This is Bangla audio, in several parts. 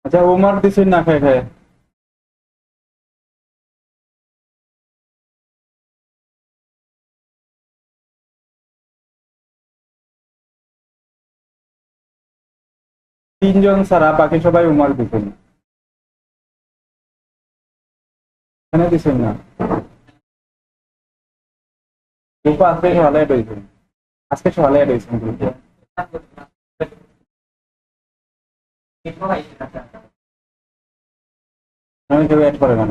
আচ্ছা হোমওয়ার্ক দিছেন না খায় খায়? তিনজন ছাড়া বাকি সবাই হোমওয়ার্ক দিছেন, কেন দিছেন না? গ্রুপে আজকে সকালে অ্যাড হয়েছেন, আজকে সকালে অ্যাড হয়েছেন গ্রুপে। আমি কেউ অ্যাড করে না,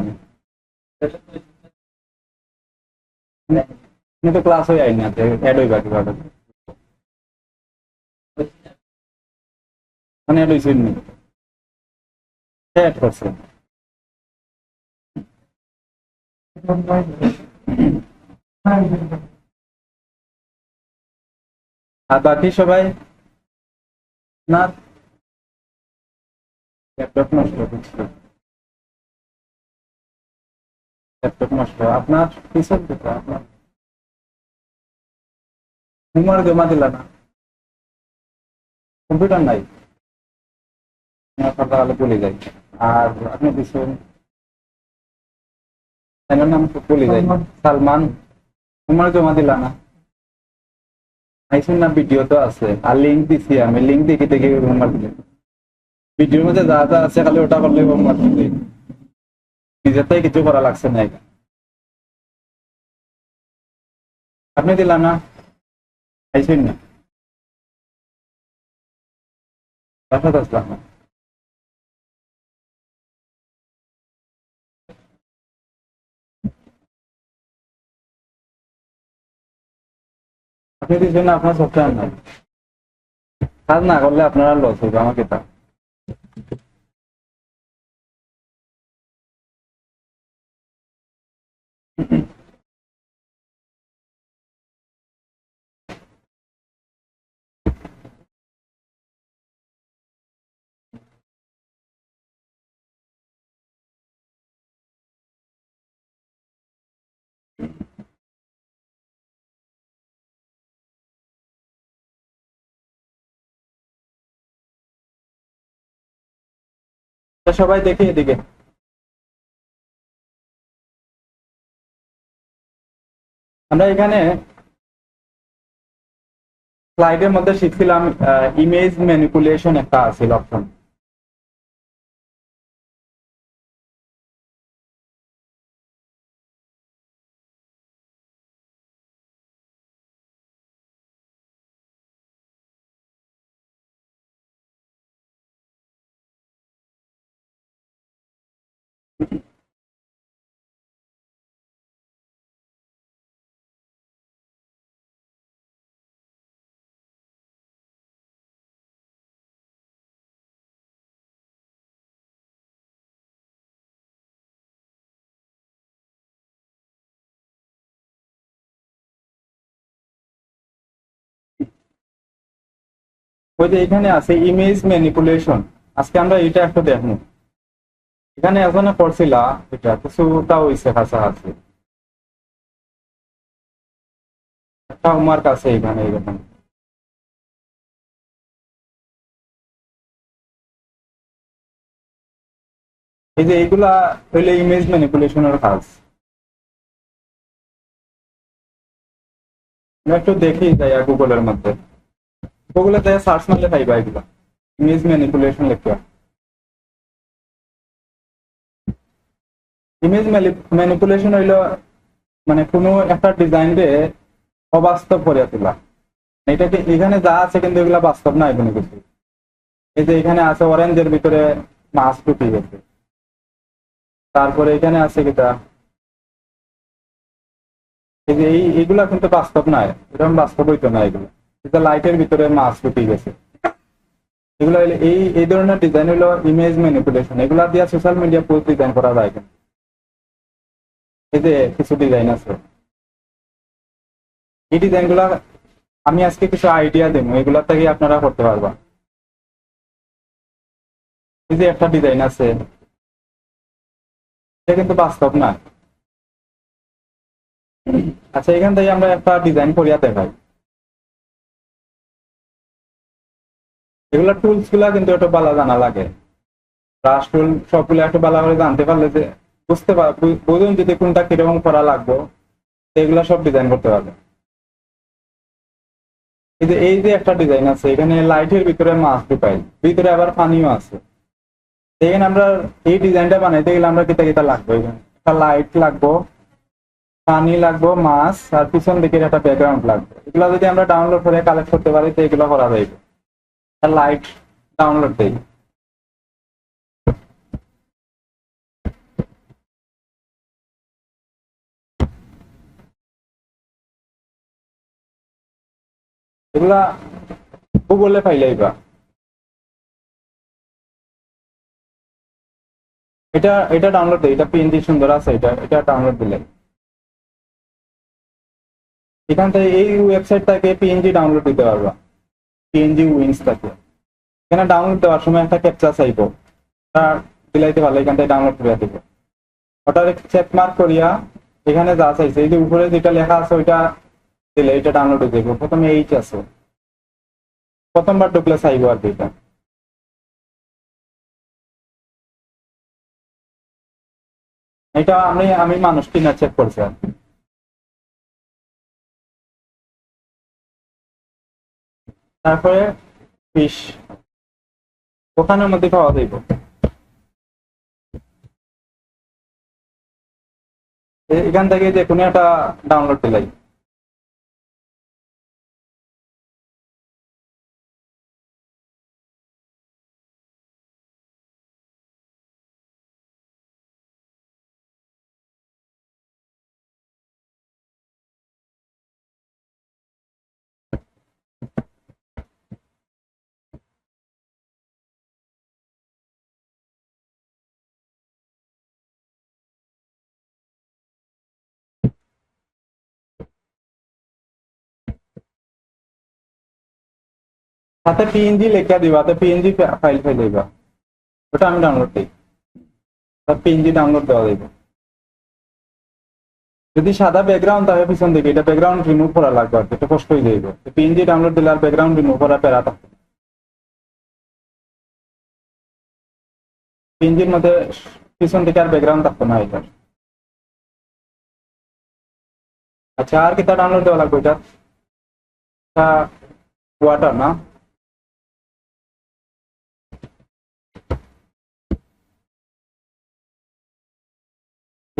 আপনি তো ক্লাস হয়ে আইনি আছে অ্যাড হইবা কিভাবে? মানে অ্যাড হয়েছেন নি, অ্যাড করছে। আর বাকি সবাই না, ল্যাপটপ নষ্ট হচ্ছে, ল্যাপটপ নষ্ট আপনার কিসের দিকে আপনার হোমওয়ার্ক জমা দিলা না? কম্পিউটার নাই, তাহলে বলে যাই। আর আপনি দিচ্ছেন এনার নাম তো বলে যাই, সালমান। হোমওয়ার্ক জমা দিলা না? আইসুন না, ভিডিও তো আছে আর লিঙ্ক দিছি, আমি লিঙ্ক দেখে দেখে হোমওয়ার্ক দিলে ভিডিওর মধ্যে যা যা আছে খালি ওটা করলে হোমওয়ার্ক দিলে, নিজের থেকে কিছু করা লাগছে না এখানে। আপনি দিলা না? আইসুন না, বাসাতে আসলাম না। আপনি দিচ্ছেন না, আপনার সফটওয়্যার নাই, কাজ না করলে আপনারা লস হবে আমাকে তা। সবাই দেখি এদিকে, আমরা এখানে স্লাইডের মধ্যে শিখছিলাম ইমেজ ম্যানিপুলেশন একটা আছে অপশন। ওই যে এখানে আছে ইমেজ ম্যানিপুলেশন, আজকে আমরা এটা একটা দেখবো। এখানে এখন পড়ছিলা এটা কিছুটা হইছে কাছাকাছি, একটা হোমওয়ার্ক আছে এখানে এরকম। এই যে এইগুলা হইলে ইমেজ ম্যানিপুলেশনের কাজ। আমরা একটু দেখি যাই গুগলের মধ্যে, গুগলে যাই সার্চ মারলে পাইবা এগুলা, ইমেজ ম্যানিপুলেশন লেখা। ইমেজ ম্যানিপুলেশন হইলো মানে কোনো একটা ডিজাইন রে অবাস্তব করে তোলা। এটাকে এখানে যা আছে কিন্তু এগুলা বাস্তব না কোনো কিছু। এই যে এখানে আছে অরেঞ্জের ভিতরে মাছ ঢুকে গেছে, তারপরে এখানে আছে কিটা, এই যে এইগুলা কিন্তু বাস্তব না, এরকম বাস্তব হইতো না এগুলো। এটা লাইটের ভিতরে মাছ ঢুকে গেছে, এগুলো এই এই ধরনের ডিজাইন হলো ইমেজ ম্যানিপুলেশন। এগুলা দিয়ে সোশ্যাল মিডিয়া পোস্ট ডিজাইন করা যায় কিন্তু। এই যে কিছু ডিজাইন আছে, এই ডিজাইন গুলা আমি আজকে কিছু আইডিয়া দেবো, এগুলা থেকে আপনারা করতে পারবা। এই যে একটা ডিজাইন আছে, এটা কিন্তু বাস্তব না। আচ্ছা এখান থেকে আমরা একটা ডিজাইন করিয়া দেখাই। এগুলা টুলস গুলা কিন্তু একটু ভালো জানা লাগে। ব্রাশ টুল সবগুলো একটু ভালো করে জানতে পারলে যে বুঝুন যদি কোনটা কিরকম করা লাগবে, এগুলা সব ডিজাইন করতে পারবে। এই যে একটা ডিজাইন আছে, এখানে লাইটের ভিতরে মাছ ঢুকাই, ভিতরে আবার পানিও আছে। এখানে আমরা এই ডিজাইনটা বানাইতে গেলে আমরা কিতা কিতা লাগবে, এখানে একটা লাইট লাগবো, পানি লাগবো, মাছ, আর পিছন দিকের একটা ব্যাকগ্রাউন্ড লাগবে। এগুলো যদি আমরা ডাউনলোড করে কালেক্ট করতে পারি তো এগুলো করা যাবে। লাইট ডাউনলোড দেই, এগুলা গুগলে পাইলেইবা। এটা ডাউনলোড দেই, এটা পিএনজি সুন্দর আছে, এটা ডাউনলোড দিলে এখান থেকে এই ওয়েবসাইট থেকে পিএনজি ডাউনলোড দিতে পারবা, পিএনজি উইন্স থেকে। এখানে ডাউনলোড দেওয়ার সময় একটা ক্যাপচা চাইবো, ওটা দিলাইতে পারলে এখান থেকে ডাউনলোড করে দিব। ওটা চেক মার্ক করিয়া এখানে যা চাইছে, এই যে উপরে যেটা লেখা আছে ওইটা দিলে এটা ডাউনলোড হয়ে যাবে। প্রথমে এইচ আছে, প্রথমবার ঢুকলে চাইবো আর কি। এটা এটা আমি মানুষ কিনা চেক করছি আর কি। তারপরে ফিশ ওখানের মধ্যে পাওয়া যাইব। এখান থেকে যে কোনো একটা ডাউনলোড দিলাই, সাথে পিএনজি লেখা দিবা, তো পিএনজি ফাইল দিবা, ওটা আমি ডাউনলোড দিই, পিএনজি ডাউনলোড দেওয়া যাবে। যদি সাদা ব্যাকগ্রাউন্ড থাকে পিছন দিকে, এটা ব্যাকগ্রাউন্ড রিমুভ করা লাগবে আর কি, এটা কষ্ট হয়ে যাইব। পিএনজি ডাউনলোড দিলে আর ব্যাকগ্রাউন্ড রিমুভ করা প্যারা থাকবে। পিএনজির মধ্যে পিছন দিকে আর ব্যাকগ্রাউন্ড থাকতো না এটা। আচ্ছা, আর কিতা ডাউনলোড দেওয়া লাগবে? এটা ওয়াটার না,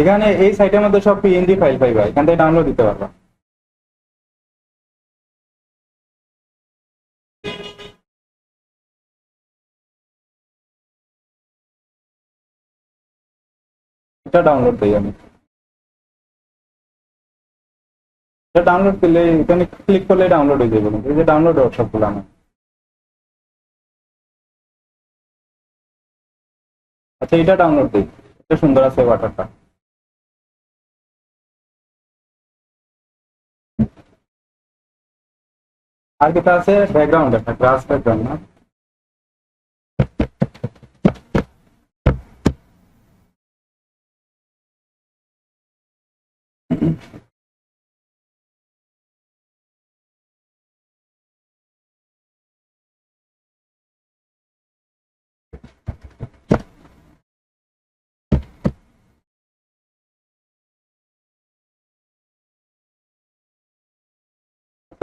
এখানে এই সাইটের মধ্যে সব পিএনজি ফাইল পাইবা, এখান থেকে ডাউনলোড দিতে পারবা। এটা ডাউনলোড দিই আমি, এটা ডাউনলোড দিলে এখানে ক্লিক করলে ডাউনলোড হয়ে যাবে। এই যে ডাউনলোড সবগুলো আমার। আচ্ছা, এটা ডাউনলোড দিই, এটা সুন্দর আছে ওয়াটারটা। আর কিটা আছে? ব্যাকগ্রাউন্ড, একটা গ্রাস ব্যাকগ্রাউন্ড না,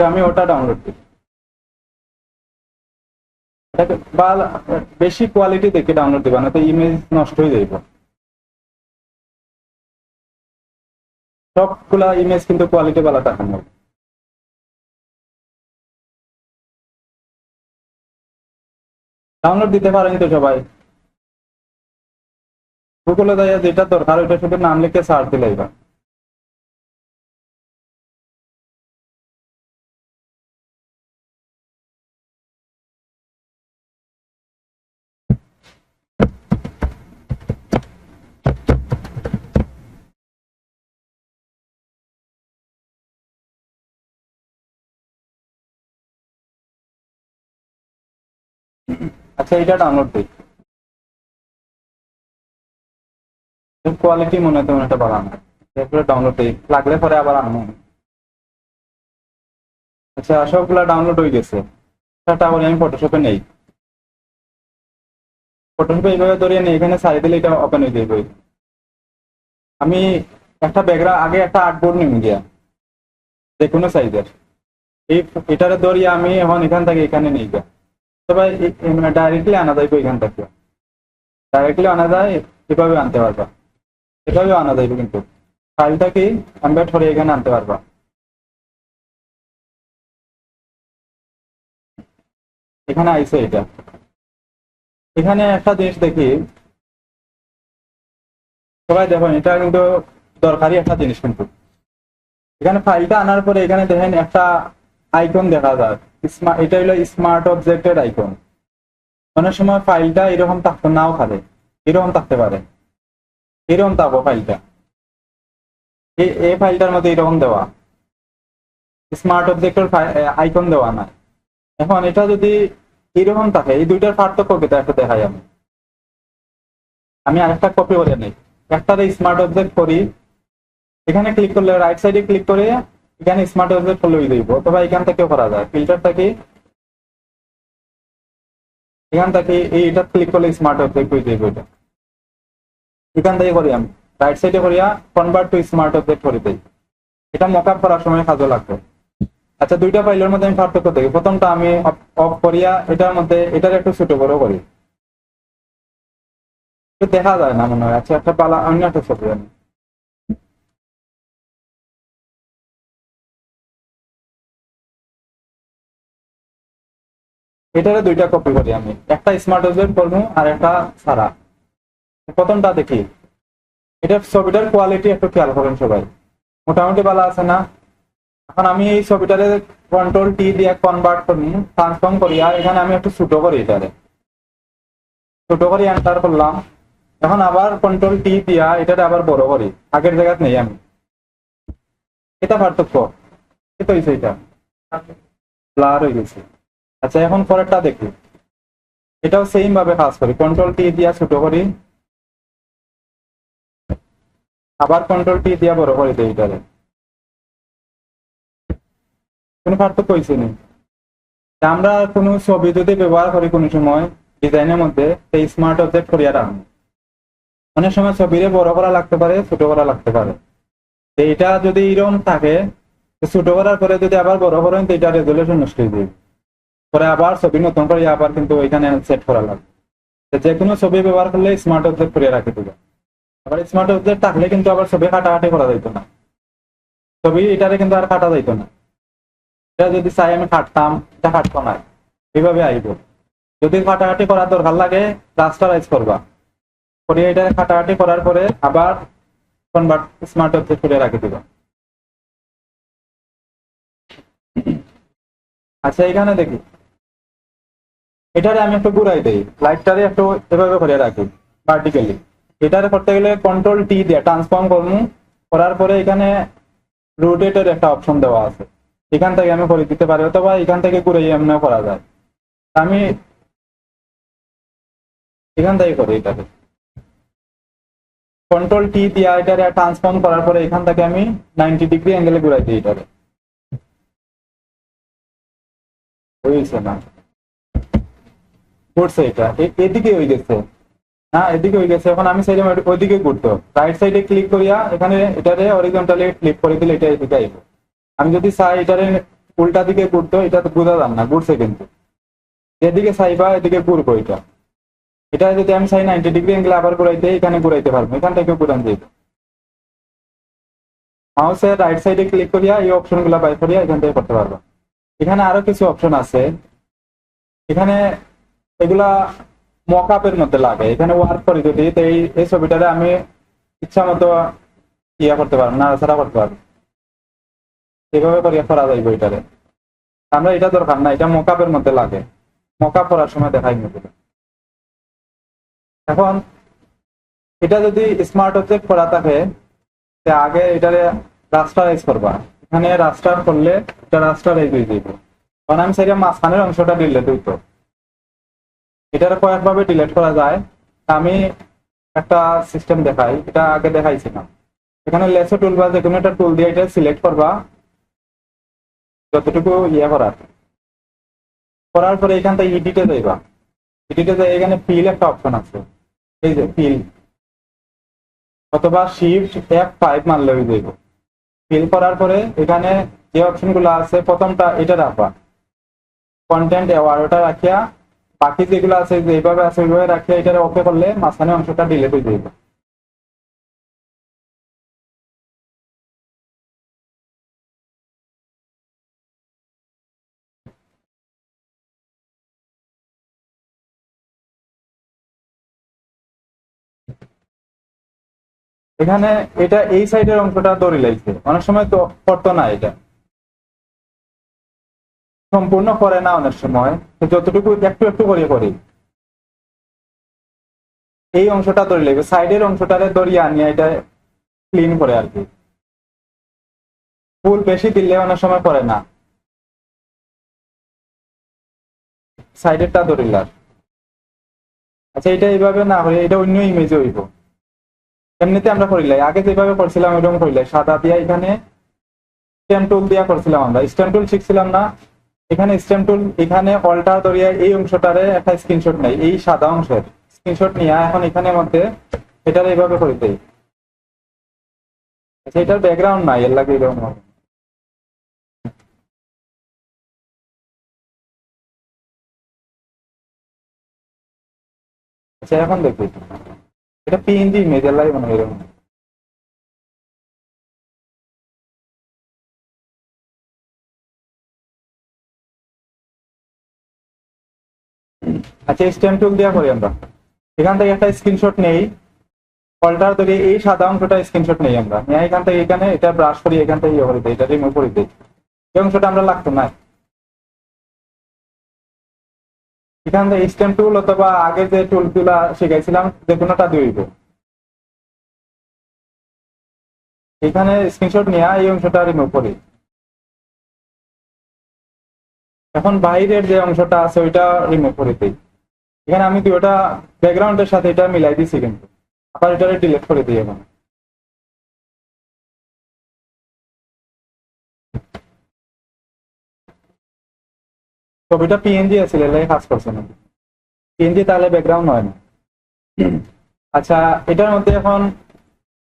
আমি ওটা ডাউনলোড দিই। বা বেশি কোয়ালিটি দেখে ডাউনলোড দিবা, না তো ইমেজ নষ্ট হয়ে যাইব। সবগুলা ইমেজ কিন্তু কোয়ালিটি ভালো থাকে না। ডাউনলোড দিতে পারেন তো সবাই, গুগলে যাইয়া যেটা দরকার ওইটা শুধু নাম লিখে সার্চ দিলেই বা। আচ্ছা, এটা ডাউনলোড দিই, কোয়ালিটি মনে হয় তেমন একটা ভালো না, এরপরে ডাউনলোড দিই, লাগলে পরে আবার আনবো। আচ্ছা, সবগুলা ডাউনলোড হয়ে গেছে, সেটা আমি ফটোশপে নেই। ফটোশপে এইভাবে ধরিয়ে নিয়ে এখানে সারি দিলে এটা ওপেন হয়ে যাবে। আমি একটা ব্যাকগ্রাউন্ড আগে একটা আর্টবোর্ড নিয়ে গিয়া যে কোনো সাইজের এই এটারে ধরিয়ে আমি এখন এখান থেকে এখানে নিয়ে গিয়া তবে মানে ডাইরেক্টলি আনা যাইব, এখান থেকে ডাইরেক্টলি আনা যায়, এভাবে আনতে পারবা, এভাবে আনা যাইব, কিন্তু ফাইলটা কি এমবেড করে এখানে আনতে পারবা। এখানে আইছে এটা। এখানে একটা জিনিস দেখি সবাই দেখুন, এটা কিন্তু দরকারি একটা জিনিস। কিন্তু এখানে ফাইলটা আনার পরে এখানে দেখেন একটা আইকন দেখা যায়, এটা হলো স্মার্ট অবজেক্টের আইকন। অনেক সময় ফাইলটা এরকম থাকতে নাও পারে, এরকম থাকতে পারে, এরকম থাকবো ফাইলটা, এই ফাইলটার মধ্যে এরকম দেওয়া স্মার্ট অবজেক্টের আইকন দেওয়া না। এখন এটা যদি এরকম থাকে, এই দুইটার পার্থক্য কি একটা দেখাই। আমি আরেকটা কপি করে নেই, একটারে স্মার্ট অবজেক্ট করি, এখানে ক্লিক করলে রাইট সাইডে ক্লিক করে এখানে স্মার্ট অবজেক্ট ফলো দিব, অথবা এখান থেকেও করা যায়, ফিল্টার থেকে এখান থেকে এইটা ক্লিক করলে স্মার্ট অবজেক্ট হয়ে যাবে। এটা এখান থেকে করি, আমি রাইট সাইডে করিয়া কনভার্ট টু স্মার্ট অবজেক্ট করে দিই। এটা মকআপ করার সময় কাজে লাগবে। আচ্ছা, দুইটা ফাইলের মধ্যে আমি পার্থক্য দেখি। প্রথমটা আমি অফ করিয়া এটার মধ্যে এটার একটু ছোট বড় করি, দেখা যায় না মনে হয়। আচ্ছা, একটা পালা অন্য একটা ছবি আমি এটারে দুইটা কপি করি, আমি একটা স্মার্ট অবজেক্ট করবো আর একটা সারা। প্রথমটা দেখি, এটার ছবিটার কোয়ালিটি একটু খেয়াল করেন সবাই, মোটামুটি ভালো আছে না? এখন আমি এই ছবিটারে কন্ট্রোল টি দিয়ে কনভার্ট করি, ট্রান্সফর্ম করি, আর এখানে আমি একটু ছোট করি, এটারে ছোট করি, এন্টার করলাম। এখন আবার কন্ট্রোল টি দিয়া এটারে আবার বড় করি, আগের জায়গায় নেই আমি। এটা পার্থক্য, এটা হয়েছে, এটা ব্লার হয়ে গেছে। আচ্ছা, এখন পরেরটা দেখি, এটাও সেম ভাবে কাজ করি, কন্ট্রোল টি দিয়া ছোট করি, আবার কন্ট্রোল টি দিয়া বড় করে দিই। এটারে কোনো পার্থক্য হয়েছে না। আমরা কোনো ছবি যদি ব্যবহার করি কোনো সময় ডিজাইনের মধ্যে, সেই স্মার্ট অবজেক্ট করিয়া রাখবো। অনেক সময় ছবিরে বড় করা লাগতে পারে, ছোট করা লাগতে পারে। এইটা যদি এরকম থাকে, ছোট করার পরে যদি আবার বড় করেন তো এটা রেজুলেশন নষ্ট হয়ে যাবে, পরে আবার ছবি নতুন করে আবার কিন্তু ওইখানে সেট করা লাগবে। যে কোনো ছবি ব্যবহার করলে স্মার্ট অবজেক্ট করে রাখে দিবে। আবার স্মার্ট অবজেক্ট থাকলে কিন্তু আবার ছবি কাটাকাটি করা যাইতো না, ছবি এটারে কিন্তু আর কাটা যাইতো না। এটা যদি চাই আমি কাটতাম, এটা কাটতো না, এইভাবে আইব। যদি কাটাকাটি করার দরকার লাগে, রাস্টারাইজ করবা, করে এটা কাটাকাটি করার পরে আবার কনভার্ট স্মার্ট অবজেক্ট করে রাখে দিবা। আচ্ছা, এখানে দেখি, এটারে আমি একটু ঘুরাই দিই, লাইটটারে একটু এভাবে করে রাখি ভার্টিক্যালি। এটারে করতে গেলে কন্ট্রোল টি দিয়ে ট্রান্সফর্ম করবো, করার পরে এখানে রোটেটের একটা অপশন দেওয়া আছে, এখান থেকে আমি করে দিতে পারি, অথবা এখান থেকে ঘুরে এমনিও করা যায়। আমি এখান থেকে করি, এটাকে কন্ট্রোল টি দিয়ে এটারে ট্রান্সফর্ম করার পরে এখান থেকে আমি 90 ডিগ্রি অ্যাঙ্গেলে ঘুরাই দিই। এটারে হয়েছে না, ঘুরছে, এটা এদিকে হয়ে গেছে না, এদিকে হয়ে গেছে। এখন আমি চাইলাম ওইদিকে ঘুরতো, রাইট সাইডে ক্লিক করিয়া এখানে এটারে অরিজন্টালি ক্লিক করে দিলে এটা এদিকে আইব। আমি যদি চাই এটারে উল্টা দিকে ঘুরতো, এটা তো বোঝা যান না, ঘুরছে কিন্তু এদিকে চাইবা এদিকে ঘুরবো। এটা যদি আমি চাই 90 ডিগ্রি অ্যাঙ্গেলে আবার ঘুরাইতে, এখানে ঘুরাইতে পারবো, এখান থেকে ঘুরান যাইব। মাউসের রাইট সাইডে ক্লিক করিয়া এই অপশন গুলা বাই করিয়া এখান থেকে করতে পারবো। এখানে আরো কিছু অপশন আছে, এখানে এগুলা মকআপের মধ্যে লাগে, এখানে ওয়ার্ক করে যদি এই ছবিটারে আমি ইচ্ছা মতো ইয়া করতে পারবো, নাড়াচাড়া করতে পারবো, এভাবে করিয়া করা যাইব। এটারে আমরা এটা দরকার না, এটা মকআপের মধ্যে লাগে, মকআপ করার সময় দেখাই মতো। এখন এটা যদি স্মার্ট অবজেক্ট করা থাকে, আগে এটারে রাস্টারাইজ করবা, এখানে রাস্টার করলে এটা রাস্টারাইজ হয়ে যাবে। কারণ আমি সেটা মাঝখানের অংশটা ডিলেট হইতো, এটার কয়েকভাবে ডিলেট করা যায়। আমি একটা সিস্টেম দেখাই, এটা আগে দেখাইছিলাম। এখানে লেসো টুল বা যে কোনো একটা টুল দিয়ে এটা সিলেক্ট করবা, যতটুকু ইয়ে করার পরে এখান থেকে এডিটে যাইবা, এটিতে যে এখানে ফিল একটা অপশন আছে, এই যে ফিল, অথবা শিফট F5 মারলে হয়ে যাইব। ফিল করার পরে এখানে যে অপশন গুলো আছে, প্রথমটা এটা রাখবা, কন্টেন্ট অ্যাওয়ার্ড, ওটা রাখিয়া বাকি যেগুলো আছে যে এইভাবে আছে ওইভাবে রাখিয়া এটা ওকে করলে মাঝখানে অংশটা ডিলিট হয়ে যাইব। এখানে এটা এই সাইডের অংশটা দড়ি লাগছে, অনেক সময় তো করতো না, এটা সম্পূর্ণ করে না অনেক সময়, তো যতটুকু একটু একটু করে করি। এই অংশটা দড়ি লাগবে, সাইডের অংশটারে দড়িয়ে আনিয়ে এটা ক্লিন করে আর কি। ফুল বেশি দিলে অনেক সময় করে না, সাইডেরটা দড়িলার। আচ্ছা, এটা এইভাবে না হয়ে এটা অন্য ইমেজে হইব। এমনিতে আমরা করিলাই, আগে যেভাবে করছিলাম ওইরকম করিলাই, সাদা দিয়া এখানে স্ট্যাম্প টুল দিয়া করছিলাম, আমরা স্ট্যাম্প টুল শিখছিলাম না। এখানে স্ট্যাম্প টুল, এখানে অল্টার দরিয়া এই অংশটারে একটা স্ক্রিনশট নেই, এই সাদা অংশের স্ক্রিনশট নিয়ে এখন এখানে মধ্যে এটারে এইভাবে করে দেই। আচ্ছা, এটার ব্যাকগ্রাউন্ড নাই, এর লাগে এরকম হবে। আচ্ছা, এখন দেখি, এটা পিএনজি ইমেজ, এর লাগে মনে হয় এরকম। আচ্ছা, স্ট্যাম্প টুল দিয়া করি আমরা। এখান থেকে একটা স্ক্রিনশট নেই, অল্টার ধরে এই সাদা অংশটা স্ক্রিনশট নেই আমরা, নিয়ে এখান থেকে এখানে এটা ব্রাশ করি, এখান থেকে ইয়ে করে দিই, এটা রিমুভ করে দিই। এই অংশটা আমরা লাগতো না। এখান থেকে স্ট্যাম্প টুল অথবা আগে যে টুল গুলা শিখাইছিলাম যে কোনোটা দিব, এখানে স্ক্রিনশট নিয়ে এই অংশটা রিমুভ করি। এখন বাইরের যে অংশটা আছে ওইটা রিমুভ করে দিই। এখানে আমি কি ওটা ব্যাকগ্রাউন্ডের সাথে এটা মিলাই দিছি, কিন্তু আবার এটা ডিলিট করে দিই। এখন ছবিটা পিএনজি আছে, এলাই কাজ করছে না, পিএনজি তাহলে ব্যাকগ্রাউন্ড হয় না। আচ্ছা, এটার মধ্যে এখন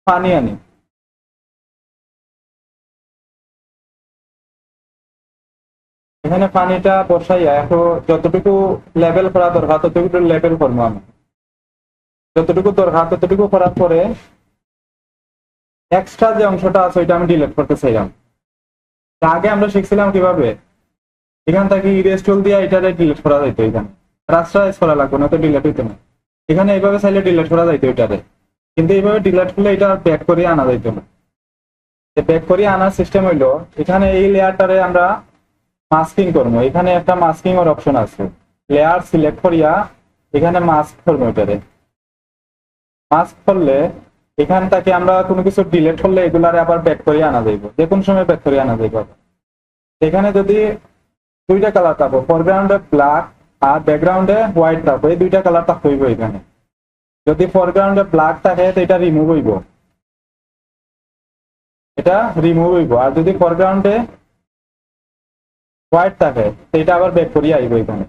পানি আনি। এখানে পানিটা বসাইয়া এখন যতটুকু লেভেল করা দরকার ততটুকু লেভেল করবো আমি, যতটুকু দরকার ততটুকু করার পরে এক্সট্রা যে অংশটা আছে ওইটা আমি ডিলিট করতে চাইলাম। আগে আমরা শিখছিলাম কিভাবে এখান থেকে ইরেজ টুল দিয়ে এটারে ডিলিট করা যাইতো, এখানে রাস্টারাইজ করা লাগবে না, তো ডিলিট হইতো না। এখানে এইভাবে চাইলে ডিলিট করা যাইতো এটারে, কিন্তু এইভাবে ডিলিট করলে এটা ব্যাক করে আনা যাইতো না। ব্যাক করে আনার সিস্টেম হইলো, এখানে এই লেয়ারটারে আমরা মাস্কিং করবো, এখানে একটা মাস্কিং এর অপশন আছে, লেয়ার সিলেক্ট করিয়া এখানে মাস্ক করবো। এটারে মাস্ক করলে এখান থেকে আমরা কোনো কিছু ডিলিট করলে এগুলারে আবার ব্যাক করে আনা যাইব, যে কোনো সময় ব্যাক করে আনা যাইব। এখানে যদি দুইটা কালার থাকবো, ফরগ্রাউন্ডে ব্ল্যাক আর ব্যাকগ্রাউন্ডে হোয়াইট থাকবো, এই দুইটা কালার থাকবো এখানে। যদি ফরগ্রাউন্ডে ব্ল্যাক থাকে তো এটা রিমুভ হইব, এটা রিমুভ হইব। আর যদি ফরগ্রাউন্ডে হোয়াইট থাকে তো এটা আবার ব্যাক করিয়ে আইব এখানে।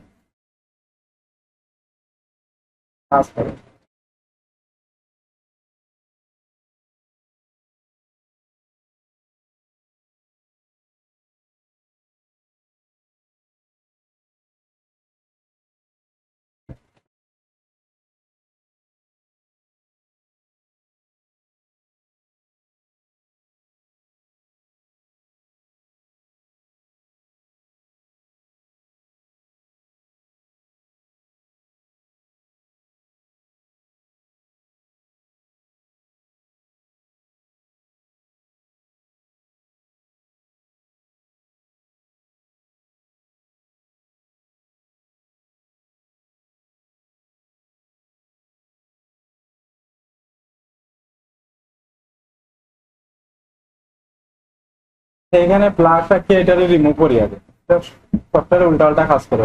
এখানে ব্ল্যাক রাখিয়ে এটারে রিমুভ করি আগে, সফটওয়্যারে উল্টা উল্টা কাজ করে,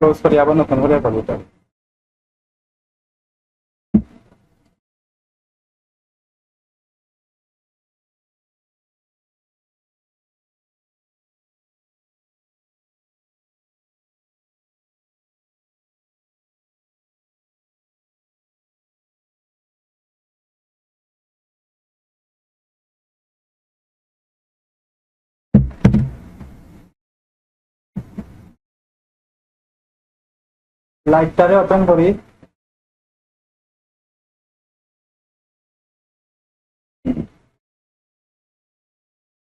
ক্লোজ করি আবার নতুন করে করবো এটা। লাইটটারে ওপেন করি।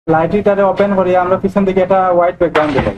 লাইটটারে ওপেন করি, আমরা পিছন দিকে একটা হোয়াইট ব্যাকগ্রাউন্ড দিলাম।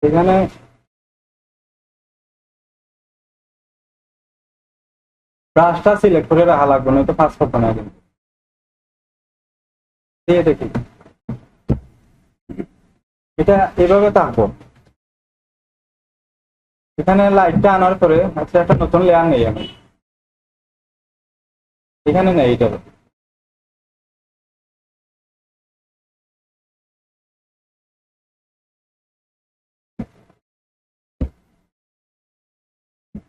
এখানে ব্রাশটা সিলেক্ট করে রাখা লাগবে, নয়তো পাস করতে না কিন্তু। দিয়ে দেখি, এটা এভাবে থাকবো। এখানে লাইটটা আনার পরে আচ্ছা একটা নতুন লেয়ার নেই আমি, এখানে নেই এটা।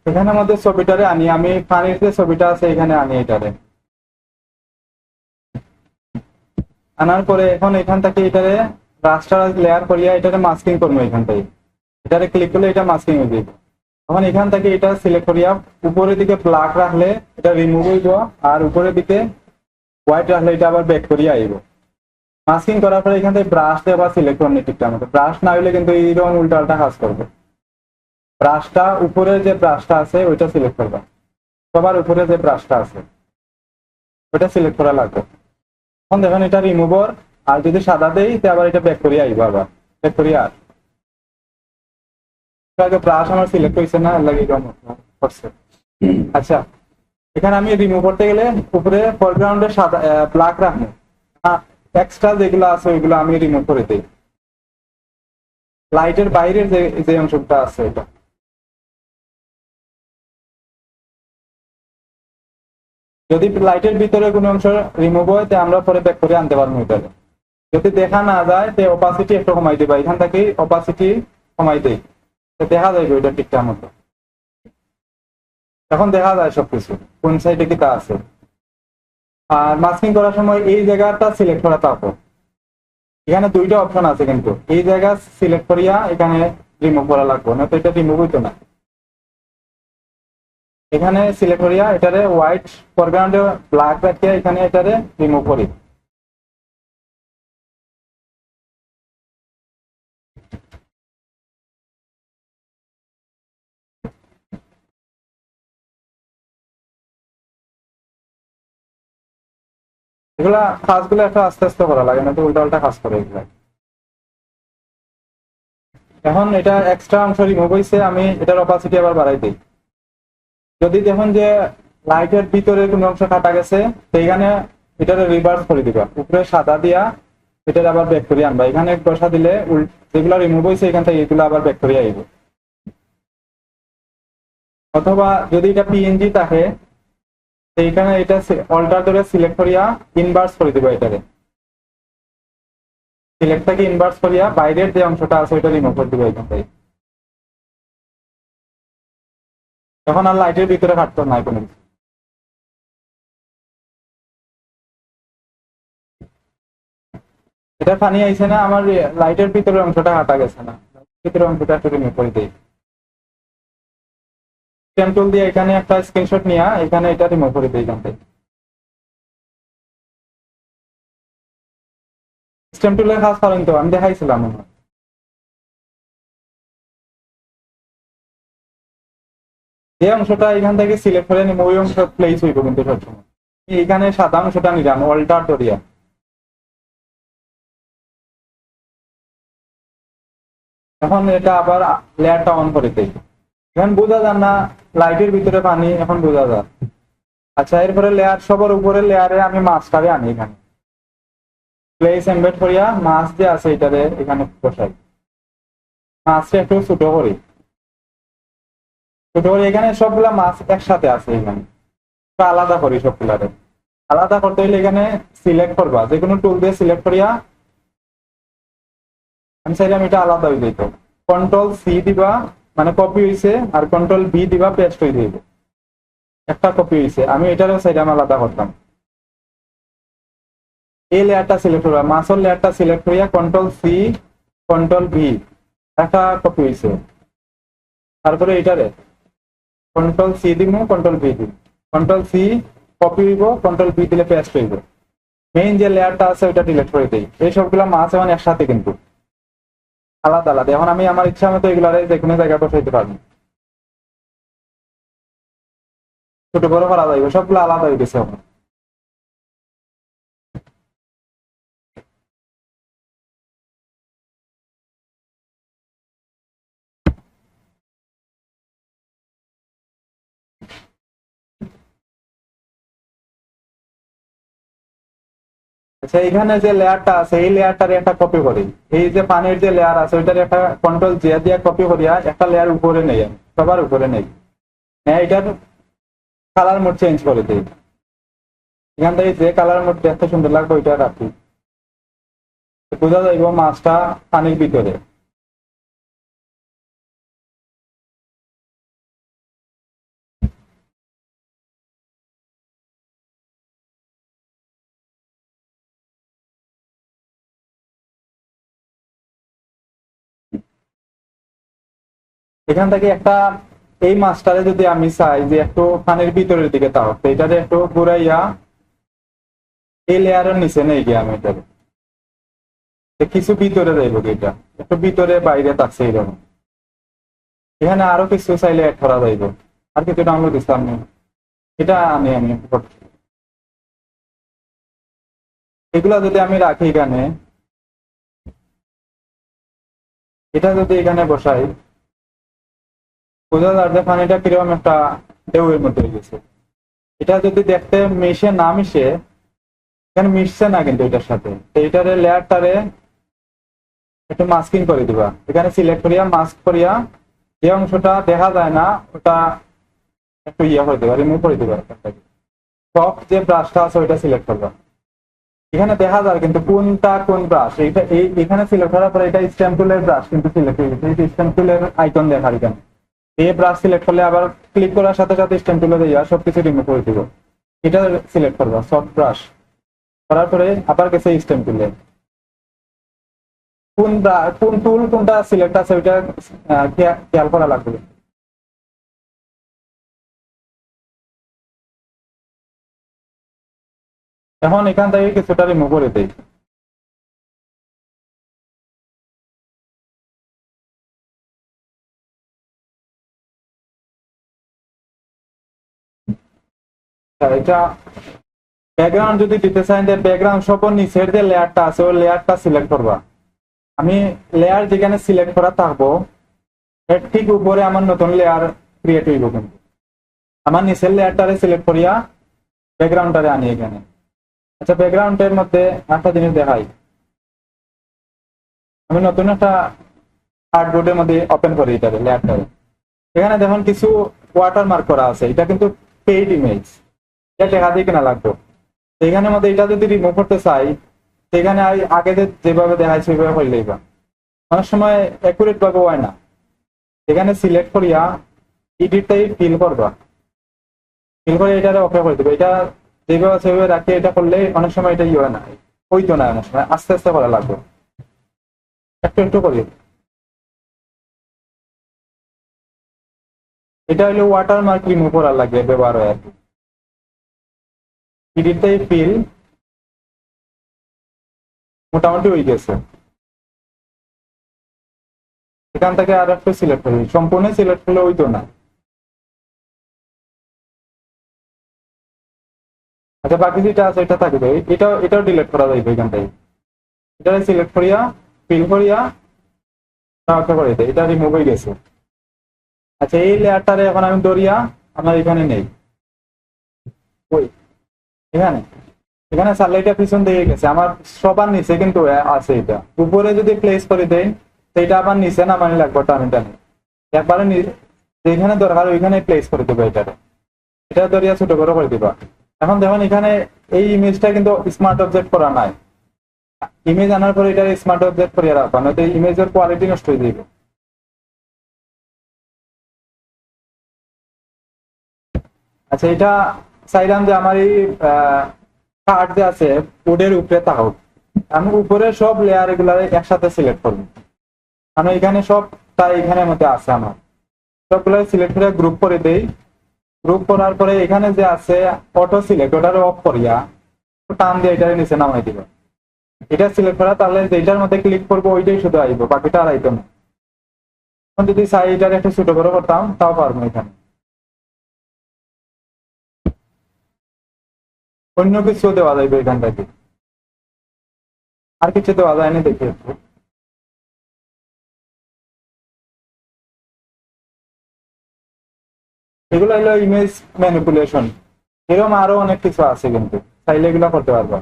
এখানে আমাদের ছবিটারে আনি, আমি পানির যে ছবিটা আছে এখানে আনি এটারে। আনার পরে এখন এখান থেকে এটারে রাস্টার লেয়ার করিয়া এটারে মাস্কিং করবো। এখান থেকে এটারে ক্লিক করলে এটা মাস্কিং হয়ে যাবে। তখন এখান থেকে এটা সিলেক্ট করিয়া উপরের দিকে ব্ল্যাক রাখলে এটা রিমুভ হইব, আর উপরের দিকে হোয়াইট রাখলে এটা আবার ব্যাক করিয়া আইব। মাস্কিং করার পরে এখান থেকে ব্রাশ দিয়ে আবার সিলেক্ট করনি ঠিকঠাক মতো। ব্রাশ না হইলে কিন্তু এইরকম উল্টা উল্টা কাজ করবে। ব্রাশটা উপরে যে ব্রাশটা আছে ওইটা সিলেক্ট করবা, সবার উপরে যে ব্রাশটা আছে ওইটা সিলেক্ট করা লাগবে। এখন দেখেন এটা রিমুভার, আর যদি সাদা দেই তে আবার এটা ব্যাক করিয়া আইব, আবার ব্যাক করিয়া আর আগে ব্রাশ আমার সিলেক্ট হয়েছে না, লাগে করছে। আচ্ছা, এখানে আমি রিমুভ করতে গেলে উপরে ফরগ্রাউন্ডে সাদা ব্ল্যাক রাখবো, এক্সট্রা যেগুলো আছে ওইগুলো আমি রিমুভ করে দিই। লাইটের বাইরের যে অংশটা আছে এটা, যদি লাইটের ভিতরে কোনো অংশ রিমুভ হয় তে আমরা পরে ব্যাক করে আনতে পারবো এটাকে। যদি দেখা না যায় তে অপাসিটি একটু কমাই দিবা, এখান থেকে অপাসিটি কমাই দেই, দেখা যাবে ওইটা ঠিকঠাক মতো। এখন দেখা যায় সবকিছু কোন সাইডে কি তা আছে। আর মাস্কিং করার সময় এই জায়গাটা সিলেক্ট করা থাকো। এখানে দুইটা অপশন আছে, কিন্তু এই জায়গা সিলেক্ট করিয়া এখানে রিমুভ করা লাগবে, না তো এটা রিমুভ হইতো না। এখানে সিলেক্ট করিয়া এটারে হোয়াইট ফরগ্রাউন্ডে ব্ল্যাক রাখিয়া এখানে এটারে রিমুভ করি। এগুলা কাজগুলো একটা আস্তে আস্তে করা লাগে, না তো উল্টা উল্টা কাজ করে এগুলা। এখন এটা এক্সট্রা অংশ রিমুভ হয়েছে, আমি এটার অপাসিটি আবার বাড়াই দিই। যদি দেখুন যে লাইটের ভিতরে কোনো অংশ কাটা গেছে সেইখানে এটারে রিভার্স করে দিবা, উপরে সাদা দিয়া এটার আবার ব্যাক করে আনবা। এখানে বসা দিলে যেগুলো রিমুভ হয়েছে এখান থেকে এগুলো আবার ব্যাক করে আইব। অথবা যদি এটা পিএনজি থাকে এইখানে এটা অল্টার ধরে সিলেক্ট করিয়া ইনভার্স করে দিবা। এটারে সিলেক্টটাকে ইনভার্স করিয়া বাইরের যে অংশটা আছে ওইটা রিমুভ করে দিবা এখান থেকে। এখন আর লাইটের ভিতরে কাটতো নাই কোনো কিছু। এটা পানি আইছে না, আমার লাইটের ভিতরের অংশটা কাটা গেছে না, ভিতরের অংশটা একটু রিমুভ করে দিই। স্টেম টুল দিয়ে এখানে একটা স্ক্রিনশট নিয়ে এখানে এটা রিমুভ করে দিই এখান থেকে। স্টেম টুলের কাজ করেন তো, আমি দেখাইছিলাম মনে হয়। যে অংশটা এখান থেকে সিলেক্ট করে নিব ওই অংশ প্লেস হইব কিন্তু সবসময়। এখানে সাদা অংশটা নিলাম অল্টার দরিয়া। এখন এটা আবার লেয়ারটা অন করে দিই। এখন বোঝা যান না লাইটের ভিতরে পানি, এখন বোঝা যায়। আচ্ছা, এরপরে লেয়ার সবার উপরে লেয়ারে আমি মাছটারে আনি এখানে প্লেস এমবেড করিয়া মাছ যে আছে এটারে এখানে বসাই। মাছটা একটু ছোট করি, ছোট করে এখানে সবগুলা মাছ একসাথে আছে এখানে, আলাদা করি সবগুলারে। আলাদা করতে হইলে এখানে সিলেক্ট করবা, যে কোনো টুল দিয়ে সিলেক্ট করিয়া আমি চাইলাম এটা আলাদা হয়ে যেত। কন্ট্রোল সি দিবা মানে কপি হয়েছে, আর কন্ট্রোল বি দিবা পেস্ট হয়ে যাইব। একটা কপি হয়েছে, আমি এটারও চাইলাম আলাদা করতাম। এই লেয়ারটা সিলেক্ট করবা, মাছের লেয়ারটা সিলেক্ট করিয়া কন্ট্রোল সি কন্ট্রোল ভি, একটা কপি হয়েছে। তারপরে এটারে কন্ট্রোল সি দিব কন্ট্রোল ভি দিব, কন্ট্রোল সি কপি হইব, কন্ট্রোল ভি দিলে পেস্ট হইব। মেইন যে লেয়ারটা আছে ওইটা ডিলিট করে দিই। এই সবগুলা মাছ এখন একসাথে কিন্তু আলাদা আলাদা। এখন আমি আমার ইচ্ছা মতো এগুলারে যে কোনো জায়গায় বসাইতে পারবো, ছোট বড় করা যাইবে, সবগুলো আলাদা হয়ে গেছে এখন। আচ্ছা, এখানে যে লেয়ারটা আছে এই লেয়ারটার একটা কপি করি। এই যে পানির যে লেয়ার আছে ওইটার একটা কন্ট্রোল জে দিয়ে কপি করিয়া একটা লেয়ার উপরে নেই, আমি সবার উপরে নেই, এটার কালার মোড চেঞ্জ করে দিই। এখান থেকে যে কালার মোড দেখতে সুন্দর লাগবে ওইটা রাখি, বোঝা যাইব মাছটা পানির ভিতরে। এখান থেকে একটা এই মাছটারে যদি আমি চাই যে একটু পানির ভিতরের দিকে তাও, এটারে একটু ঘুরাইয়া এই লেয়ারের নিচে নেই গিয়ে আমি এটারে কিছু ভিতরে যাইব, এটা একটু ভিতরে বাইরে থাকছে এইরকম। এখানে আরো কিছু চাইলে অ্যাড করা যাইব, আর কিছু ডাউনলোড দিচ্ছি আমি, এটা আমি এগুলা যদি আমি রাখি এখানে, এটা যদি এখানে বসাই বোঝা যায় যে পানিটা কিরকম একটা ঢেউয়ের মধ্যে হয়ে গেছে। এটা যদি দেখতে মিশে না মিশে, এখানে মিশছে না কিন্তু এটার সাথে, এইটারে লেয়ারটারে একটু মাস্কিং করে দিবা। এখানে সিলেক্ট করিয়া মাস্ক করিয়া যে অংশটা দেখা যায় না ওটা একটু ইয়ে করে দিবা, রিমুভ করে দিবা। সব যে ব্রাশটা আছে ওইটা সিলেক্ট করবা। এখানে দেখা যায় কিন্তু কোনটা কোন ব্রাশ, এইটা এখানে সিলেক্ট করার পরে এটা স্ট্যাম্প টুলের ব্রাশ কিন্তু সিলেক্ট হয়ে গেছে, এই স্ট্যাম্প টুলের আইকন দেখার এখানে। এই ব্রাশ সিলেক্ট করলে আবার ক্লিক করার সাথে সাথে স্ট্যাম্প টুলে দিয়ে সবকিছু রিমুভ করে দিব। এটা সিলেক্ট করবা সফট ব্রাশ, করার পরে আবার গেছে স্ট্যাম্প টুলে, কোন টুল কোনটা সিলেক্ট আছে ওইটা খেয়াল করা লাগবে। এখন এখান থেকে কিছুটা রিমুভ করে দেই। এটা ব্যাকগ্রাউন্ড যদি দিতে চাই, ব্যাকগ্রাউন্ড সব নিচের যে লেয়ারটা আছে ওই লেয়ারটা সিলেক্ট করবা। আমি লেয়ার যেখানে সিলেক্ট করা থাকবো এর ঠিক উপরে আমার নতুন লেয়ার ক্রিয়েট হইব, কিন্তু আমার নিচের লেয়ারটারে সিলেক্ট করিয়া ব্যাকগ্রাউন্ডটারে আনি এখানে। আচ্ছা, ব্যাকগ্রাউন্ডের মধ্যে একটা জিনিস দেখাই, আমি নতুন একটা আর্টবোর্ডের মধ্যে ওপেন করি এটারে লেয়ারটারে। এখানে দেখুন কিছু ওয়াটারমার্ক করা আছে, এটা কিন্তু পেইড ইমেজ, এটা দেখা দিয়ে কেনা লাগবে। এখানের মধ্যে এটা যদি রিমুভ করতে চাই সেখানে আগে যেভাবে দেখায় সেভাবে করলেই বা অনেক সময় অ্যাকুরেট ভাবে হয় না। এখানে সিলেক্ট করিয়া এডিটটাই ফিল করবা, ফিল করে এটা ওকে করে দেবে। এটা যেভাবে সেভাবে রাখি, এটা করলে অনেক সময় এটা হয় না, হইতো না, অনেক সময় আস্তে আস্তে করা লাগবে, একটু একটু করি। এটা হলো ওয়াটার মার্ক রিমুভ করার লাগে ব্যবহার হয় আর কি। এডিটটাই ফিল মোটামুটি হয়ে গেছে। এখান থেকে আর একটু সিলেক্ট করি, সম্পূর্ণ সিলেক্ট করলে হইতো না। আচ্ছা, বাকি যেটা আছে এটা থাকবে, এটাও ডিলিট করা যাইবে এখান থেকে। এটা সিলেক্ট করিয়া ফিল করিয়া করে দেয়, এটা রিমুভ হয়ে গেছে। আচ্ছা, এই লেয়ারটারে এখন আমি ধরিয়া আমার এখানে নেই, ওই এখানে এখানে সানলাইটটা পিছন দিয়ে গেছে আমার, সবার নিচে কিন্তু আছে। এটা উপরে যদি প্লেস করে দেয় সেটা আবার নিচে না মানে লাগবে টানি একবারে যেখানে দরকার ওইখানে প্লেস করে দেবো এটারে। এটা ধরিয়া ছোট বড় করে দিবা। এখন দেখুন এখানে এই ইমেজটা কিন্তু স্মার্ট অবজেক্ট করা নাই, ইমেজ আনার পরে এটা স্মার্ট অবজেক্ট করিয়া রাখবা, নয়তো ইমেজের কোয়ালিটি নষ্ট হয়ে যাবে। আচ্ছা, এটা চাইলাম যে আমার এই কার্ড যে আছে উডের উপরে থাকুক, আমি উপরে সব লেয়ার এগুলা একসাথে সিলেক্ট করবো, কারণ এখানে সবটা এখানের মধ্যে আছে আমার, সবগুলো সিলেক্ট করে গ্রুপ করে দেই। গ্রুপ করার পরে এখানে যে আছে অটো সিলেক্ট, ওটার অফ করিয়া টান দিয়ে এটার নিচে নামাই দিব। এটা সিলেক্ট করা, তাহলে যেটার মধ্যে ক্লিক করবো ওইটাই শুধু আইব, বাকিটা আর আইতো না। এখন যদি চাই এটার একটু ছোট বড় করতাম তাও পারবো এখানে। অন্য কিছু দেওয়া যাইবে এখান থেকে, আর কিছু দেওয়া যায়নি দেখি একটু। এগুলো হলো ইমেজ ম্যানিপুলেশন, এরকম আরো অনেক কিছু আছে, কিন্তু চাইলে এগুলো করতে পারবো।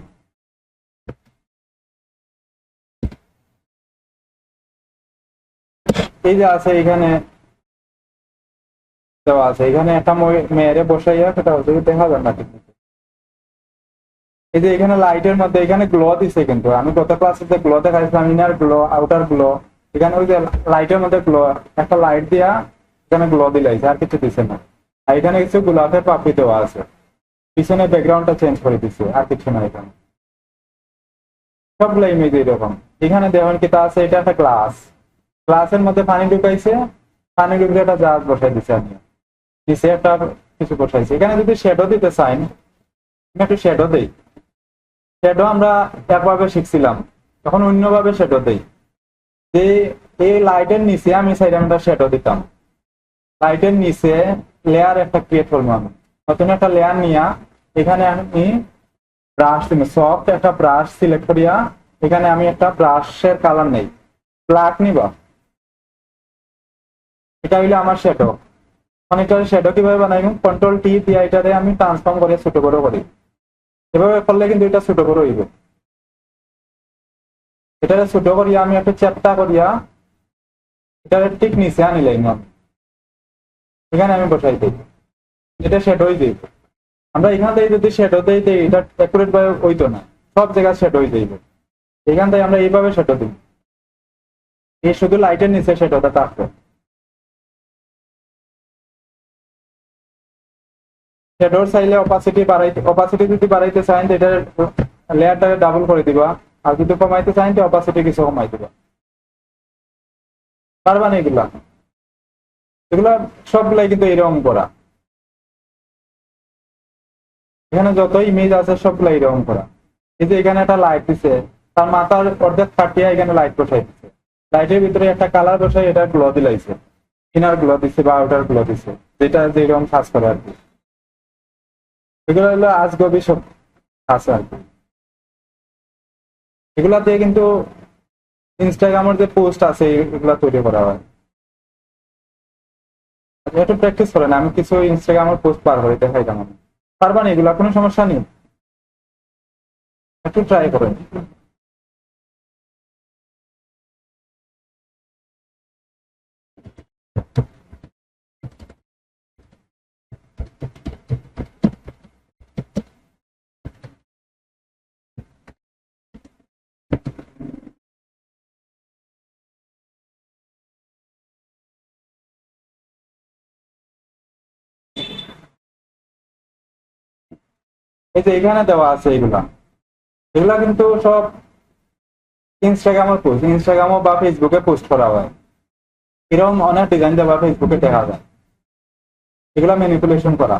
এই যে আছে এখানে দেওয়া আছে, এখানে একটা মেয়েরে বসাইয়া সেটা হচ্ছে দেখা যায় না ঠিক। এই যে এখানে লাইটের মধ্যে এখানে গ্লো দিছে, কিন্তু আমি গত ক্লাসে যে গ্লো দেখাইছিলাম, ইনার গ্লো আউটার গ্লো, এখানে ওই যে লাইটের মধ্যে গ্লো, একটা লাইট দিয়া এখানে গ্লো দিলাইছে, আর কিছু দিছে না। আর এখানে কিছু গোলাপের পাপড়ি দেওয়া আছে, পিছনে ব্যাকগ্রাউন্ডটা চেঞ্জ করে দিছে, আর কিছু না। এখানে সবগুলো ইমেজ এরকম। এখানে দেখুন কি তা আছে, এটা একটা গ্লাস, গ্লাসের মধ্যে পানি ঢুকাইছে, পানি ঢুকে একটা জাহাজ বসাই দিছে, আমি নিচে একটা কিছু বসাইছি। এখানে যদি শ্যাডো দিতে চাই, একটু শ্যাডো দেই। শ্যাডো আমরা একভাবে শিখছিলাম, তখন অন্যভাবে শ্যাডো দেই, যে এই লাইটের নিচে আমি চাইলাম একটা শ্যাডো দিতাম। লাইটের নিচে লেয়ার একটা ক্রিয়েট করবো, আমি নতুন একটা লেয়ার নিয়ে এখানে আমি ব্রাশ দিব, সফট একটা ব্রাশ সিলেক্ট করিয়া এখানে আমি একটা ব্রাশের কালার নেই, ব্ল্যাক নিবা। এটা হইলে আমার শ্যাডো। অনেকটা শ্যাডো কিভাবে বানাই, কন্ট্রোল টি দিয়ে এটারে আমি ট্রান্সফর্ম করে ছোট বড় করি, এভাবে করলে কিন্তু এটা ছোট বড় হইবে। এটারে ছোট করিয়া আমি একটা চ্যাপ্টা করিয়া এটারে ঠিক নিচে আনিলাম, আমি এখানে আমি বসাই দিই, এটা শ্যাডোই দিই। আমরা এখান থেকে যদি শ্যাডো দিই এটা অ্যাকুরেট ভাবে হইতো না, সব জায়গায় শ্যাডোই দিইব। এখান থেকে আমরা এইভাবে শ্যাডো দিই, এই শুধু লাইটের নিচে শ্যাডোটা থাকবে। শ্যাডোর চাইলে অপাসিটি যদি বাড়াইতে চান এটা লেয়ারটাকে ডাবল করে দিবা, আর যদি কমাইতে চান তো অপাসিটি কিছু কমাই দিবা। পারবা না এগুলা, এগুলা সবগুলাই কিন্তু এরকম করা। এখানে যত ইমেজ আছে সবগুলা এরকম করা। এই যে এখানে একটা লাইট দিছে, তার মাথার অর্ধেক কাটিয়া এখানে লাইট বসাই দিছে, লাইটের ভিতরে একটা কালার বসাই এটা গ্লো দিলাইছে, ইনার গ্লো দিছে বা আউটার গ্লো দিছে, যেটা যেরকম কাজ করে আর কি। এগুলো হলো আজগবি সব আছে আর কি। এগুলা দিয়ে কিন্তু ইনস্টাগ্রামের যে পোস্ট আছে এগুলা তৈরি করা হয়। একটু প্র্যাকটিস করেন, আমি কিছু ইনস্টাগ্রামের পোস্ট পার করে দেখাই কেমন। পারবা না এগুলা, কোনো সমস্যা নেই, একটু ট্রাই করেন। এই যে এখানে দেওয়া আছে এগুলা, এগুলা কিন্তু সব ইনস্টাগ্রামও বা ফেসবুকে পোস্ট করা হয়। এরকম অনেক ডিজাইন দেওয়া ফেসবুকে দেখা যায়, এগুলা ম্যানিপুলেশন করা।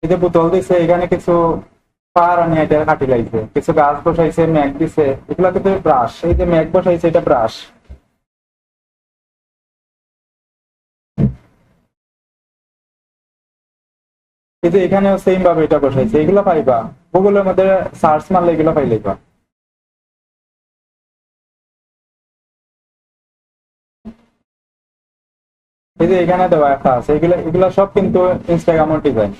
এই যে বোতল দিছে, এখানে কিছু পার আনি এটা কাটি লাগছে, কিছু গাছ বসাইছে, ম্যাগ দিছে, এগুলা কিন্তু ব্রাশ। এই যে ম্যাগ বসাইছে, এটা ব্রাশ। এই যে এখানেও সেম ভাবে এটা বসাইছে, এগুলো পাইবা গুগলের মধ্যে সার্চ মারলে, এগুলো পাইলেইবা। এই যে এখানে দেওয়া একটা আছে, এগুলা এগুলা সব কিন্তু ইনস্টাগ্রামের ডিজাইন।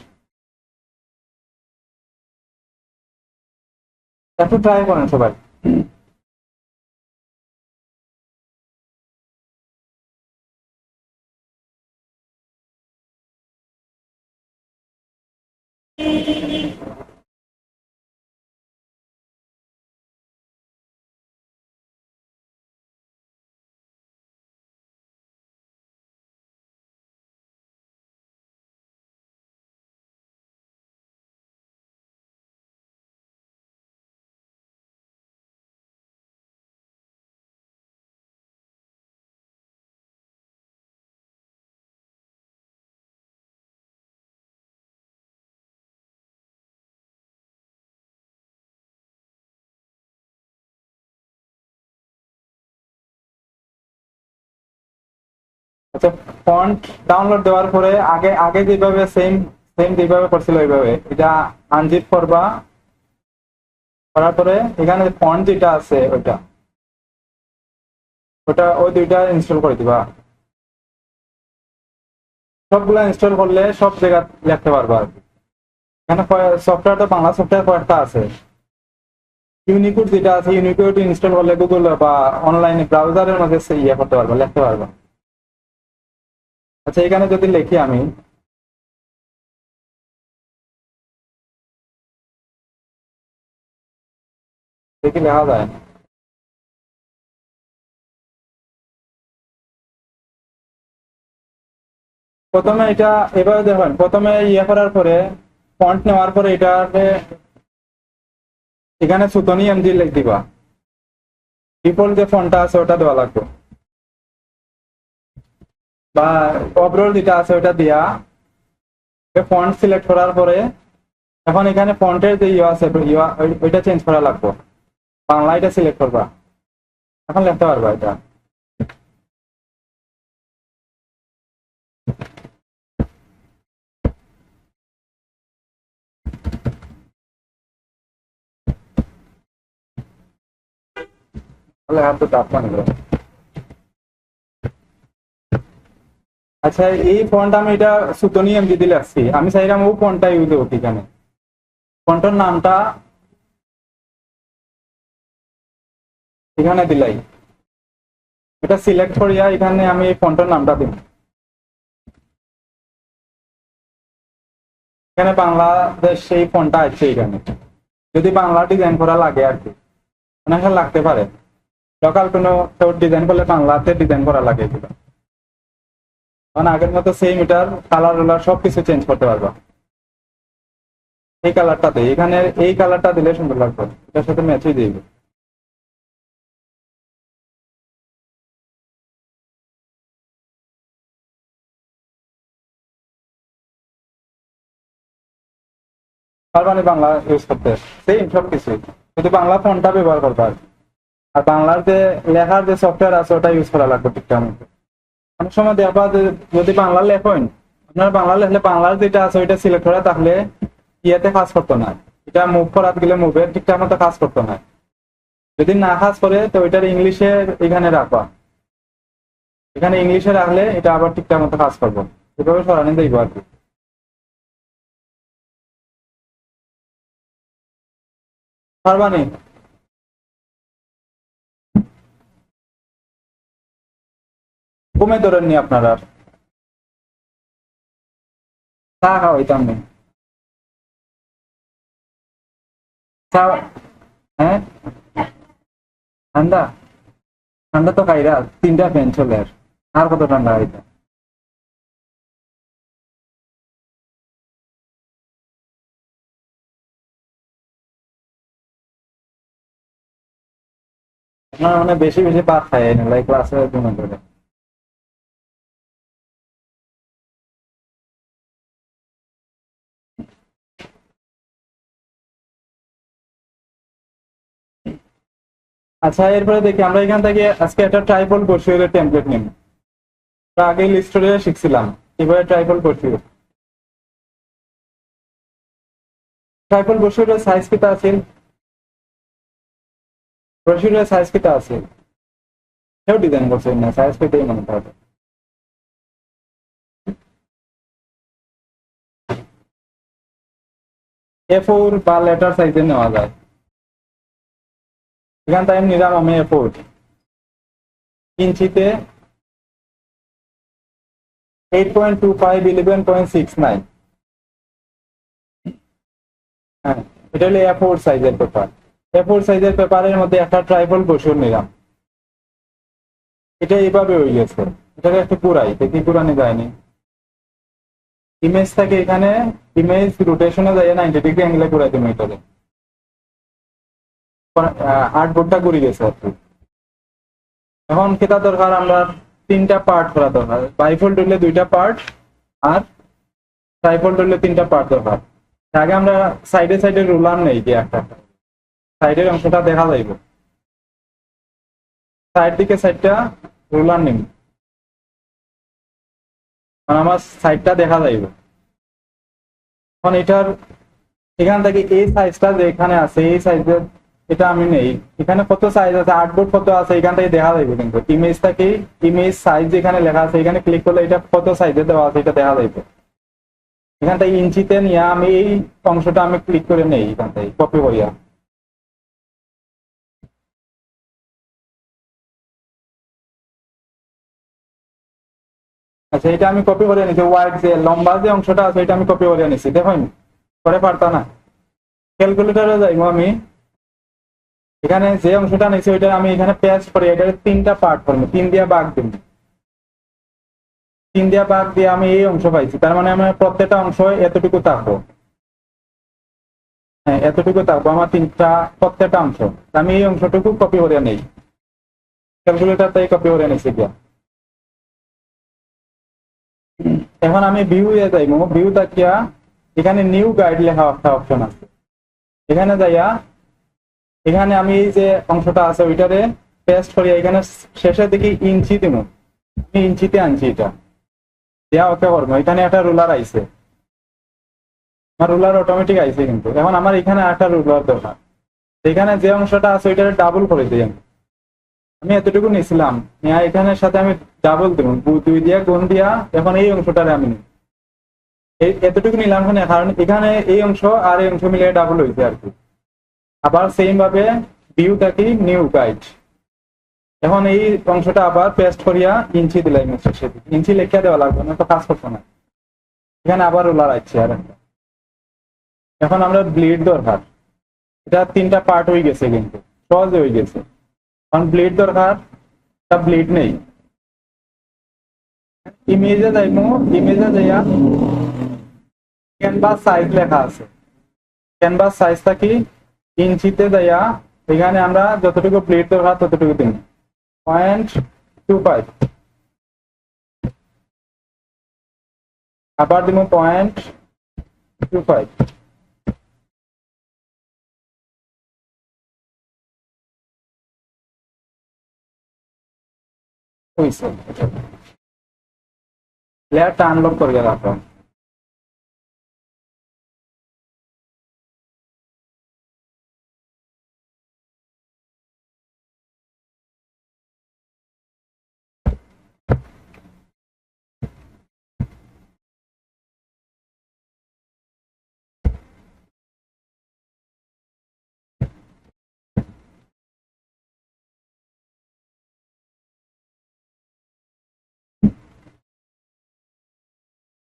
একটু ট্রাই করেন সবাই। আচ্ছা, ফন্ট ডাউনলোড দেওয়ার পরে আগে আগে যেভাবে সেম সেম যেভাবে করছিল ওইভাবে এটা আনজিপ করবা। করার পরে এখানে ফন্ট যেটা আছে ওইটা ওটা ওই দুইটা ইনস্টল করে দিবা। সবগুলা ইনস্টল করলে সব জায়গা লিখতে পারবা আর কি। এখানে সফটওয়্যারটা বাংলা সফটওয়্যার কয়েকটা আছে। ইউনিকোড যেটা আছে, ইউনিকোড ইনস্টল করলে গুগল বা অনলাইনে ব্রাউজারের মধ্যে ইয়ে করতে পারবা, লিখতে পারবা। আচ্ছা, এখানে যদি লিখি আমি, দেখি লেখা যায়। প্রথমে এটা এভাবে দেখবেন, প্রথমে ইয়ে করার পরে ফন্ট নেওয়ার পরে এটাতে এখানে সুতনি এমজি লিখ দিবা। ডিফল্ট যে ফন্টটা আছে ওটা দেওয়া লাগবে, বা ওভারঅল যেটা আছে ওটা দিয়া ফন্ট সিলেক্ট করার পরে এখন এখানে ফন্টের যে ইয়ে আছে ওইটা চেঞ্জ করা লাগবে। বাংলা এটা সিলেক্ট করবা, এখন লিখতে পারবা এটা। লেখার তো টাফ মানে। আচ্ছা, এই ফন্ট আমি এটা সুতনি এমজি দিয়ে লিখছি, আমি চাইলাম ও ফন্টটা ইউজ হোক। এখানে ফন্টের নামটা এখানে দিলাই, এটা সিলেক্ট করিয়া এখানে আমি এই ফন্টের নামটা দিব। এখানে বাংলাদেশ সেই ফন্টটা আছে এখানে। যদি বাংলা ডিজাইন করা লাগে আর কি, অনেক লাগতে পারে। লোকাল কোনো ডিজাইন করলে বাংলাতে ডিজাইন করা লাগে এগুলো। কারণ আগের মতো সেম এটার কালার সবকিছু চেঞ্জ করতে পারবা। এই কালারটাতে এখানে এই কালারটা দিলে সুন্দর লাগবে, এটার সাথে ম্যাচই দিবে। পারবানি বাংলা ইউজ করতে সেম সবকিছু, শুধু বাংলা ফন্টটা ব্যবহার করবা। আর বাংলার যে লেখার যে সফটওয়্যার আছে ওটা ইউজ করা লাগবে ঠিকঠাক মতো। অনেক সময় দেখবা যদি বাংলা লেখেন, আপনার বাংলা লেখলে বাংলার যেটা আছে ওইটা সিলেক্ট করা থাকলে ইয়েতে কাজ করতো না, এটা মুভ করা গেলে মুভে ঠিকঠাক মতো কাজ করতো না। যদি না কাজ করে তো ওইটার ইংলিশে এখানে রাখবা, এখানে ইংলিশে রাখলে এটা আবার ঠিকঠাক মতো কাজ করবো। এভাবে সরানি দেখবো আর কি। পারবানি? কমে ধরেননি আপনারা? চা খাওয়াইতাম না? চা? হ্যাঁ, ঠান্ডা? ঠান্ডা তো খাইরা 3টা ফ্যান চলে, আর কত ঠান্ডা হইতা। মানে বেশি বেশি পাত খাই না লাইক ক্লাসে জন্য করে। আচ্ছা, এরপরে দেখি আমরা এখান থেকে আজকে একটা ট্রাইপল বসিয়ে টেমপ্লেট নিব। আগে লিস্টরে শিখছিলাম এবারে ট্রাইপল বসিয়ে। ট্রাইপল বসিয়ে সাইজ কিতা আছে, বসিয়ে সাইজ কিতা আছে কেউ ডিজাইন করছে না, সাইজ পেতেই মনে হবে। A4 বা লেটার সাইজে নেওয়া যায়। এখান থেকে নিলাম আমি A4 ইঞ্চিতে 8.25 11.69। হ্যাঁ, এটা হলো A4 সাইজের পেপার। A4 সাইজের পেপারের মধ্যে একটা ট্রাইপল বসিয়ে নিলাম। এটা এইভাবে হয়ে গেছে, এটাকে একটু পুরাই দেখি, পুরানো যায়নি। ইমেজ থাকে এখানে, ইমেজ রোটেশনে যায় 90 ডিগ্রি অ্যাঙ্গেলে পুরাই তুমি এটাকে আর্টবোর্ডটা ঘুরে গেছে আর কি। এখন কেটা দরকার, আমরা তিনটা পার্ট করা দরকার। বাইফোল্ড হইলে দুইটা পার্ট আর ট্রাইফোল্ড হইলে তিনটা পার্ট দরকার। আগে আমরা সাইডে সাইডে রুলার নেই কি একটা সাইডের অংশটা দেখা যাইব, সাইড দিকে সাইডটা রুলার নিম, আমার সাইডটা দেখা যাইব। এখন এটার এখান থেকে এই সাইজটা যে এখানে আছে এই সাইজের এটা আমি নেই, এখানে কত সাইজ আছে আর্টবোর্ড কত আছে এখান থেকে দেখা যাইব। কিন্তু ইমেজটাকে ইমেজ সাইজ যেখানে লেখা আছে এখানে ক্লিক করলে এটা কত সাইজে দেওয়া আছে এটা দেখা যাইব। এখান থেকে ইঞ্চিতে নিয়ে আমি এই অংশটা আমি ক্লিক করে নেই, এখান থেকে কপি করিয়া। আচ্ছা, এটা আমি কপি করে নিছি, ওয়াইড যে লম্বা যে অংশটা আছে এটা আমি কপি করে নিছি, দেখুন করে পারতা না। ক্যালকুলেটরে যাইবো আমি, এখানে যে অংশটা নিছি ওইটা আমি এখানে পেস্ট করে এটা তিনটা পার্ট করবো, 3 দিয়া ভাগ দিব, 3 দিয়া ভাগ দিয়ে আমি এই অংশ পাইছি। তার মানে আমার প্রত্যেকটা অংশ এতটুকু থাকবো। হ্যাঁ, এতটুকু থাকবো আমার তিনটা প্রত্যেকটা অংশ। আমি এই অংশটুকু কপি করে নেই, ক্যালকুলেটর তাই কপি করে নিছি গিয়া। এখন আমি ভিউ এ যাইবো, ভিউ তাকিয়া এখানে নিউ গাইড লেখা একটা অপশন আছে, এখানে যাইয়া এখানে আমি এই যে অংশটা আছে ওইটারে পেস্ট করি, এখানে শেষের দিকে ইঞ্চি দিব, আমি ইঞ্চিতে আনছি এটা দেয়া ওকে করবো। এখানে একটা রুলার আইছে, আমার রুলার অটোমেটিক আইছে, কিন্তু এখন আমার এখানে একটা রুলার দরকার। এখানে যে অংশটা আছে ওইটারে ডাবল করে দিই আমি এতটুকু নিয়েছিলাম, এখানের সাথে আমি ডাবল দিব, 2 দিয়া গুণ দিয়া এখন এই অংশটারে আমি নিই, এতটুকু নিলাম কারণ এখানে এই অংশ আর এই অংশ মিলিয়ে ডাবল হয়েছে আর কি। আবার সেম ভাবে ভিউ থাকি নিউ গাইড, এখন এই অংশটা আবার পেস্ট করিয়া ইঞ্চি দিলাম, ইঞ্চি লেখা দেওয়া লাগবে না, তো কাজ করতো না। এখানে আবার রোলার আছে আর একটা। এখন আমরা ব্লেড দরকার, এটা তিনটা পার্ট হয়ে গেছে, কিন্তু সহজে হয়ে গেছে। এখন ব্লেড দরকার, এটা ব্লেড নেই। ইমেজে যাইমু, ইমেজে যাইয়া ক্যানভাস সাইজ লেখা আছে, ক্যানভাস সাইজটা কি ইঞ্চিতে যাইয়া এখানে আমরা যতটুকু প্লেট দরকার ততটুকু দিন, 0.25, আবার দিব 0.25। লেয়ারটা আনলক করে রাখো।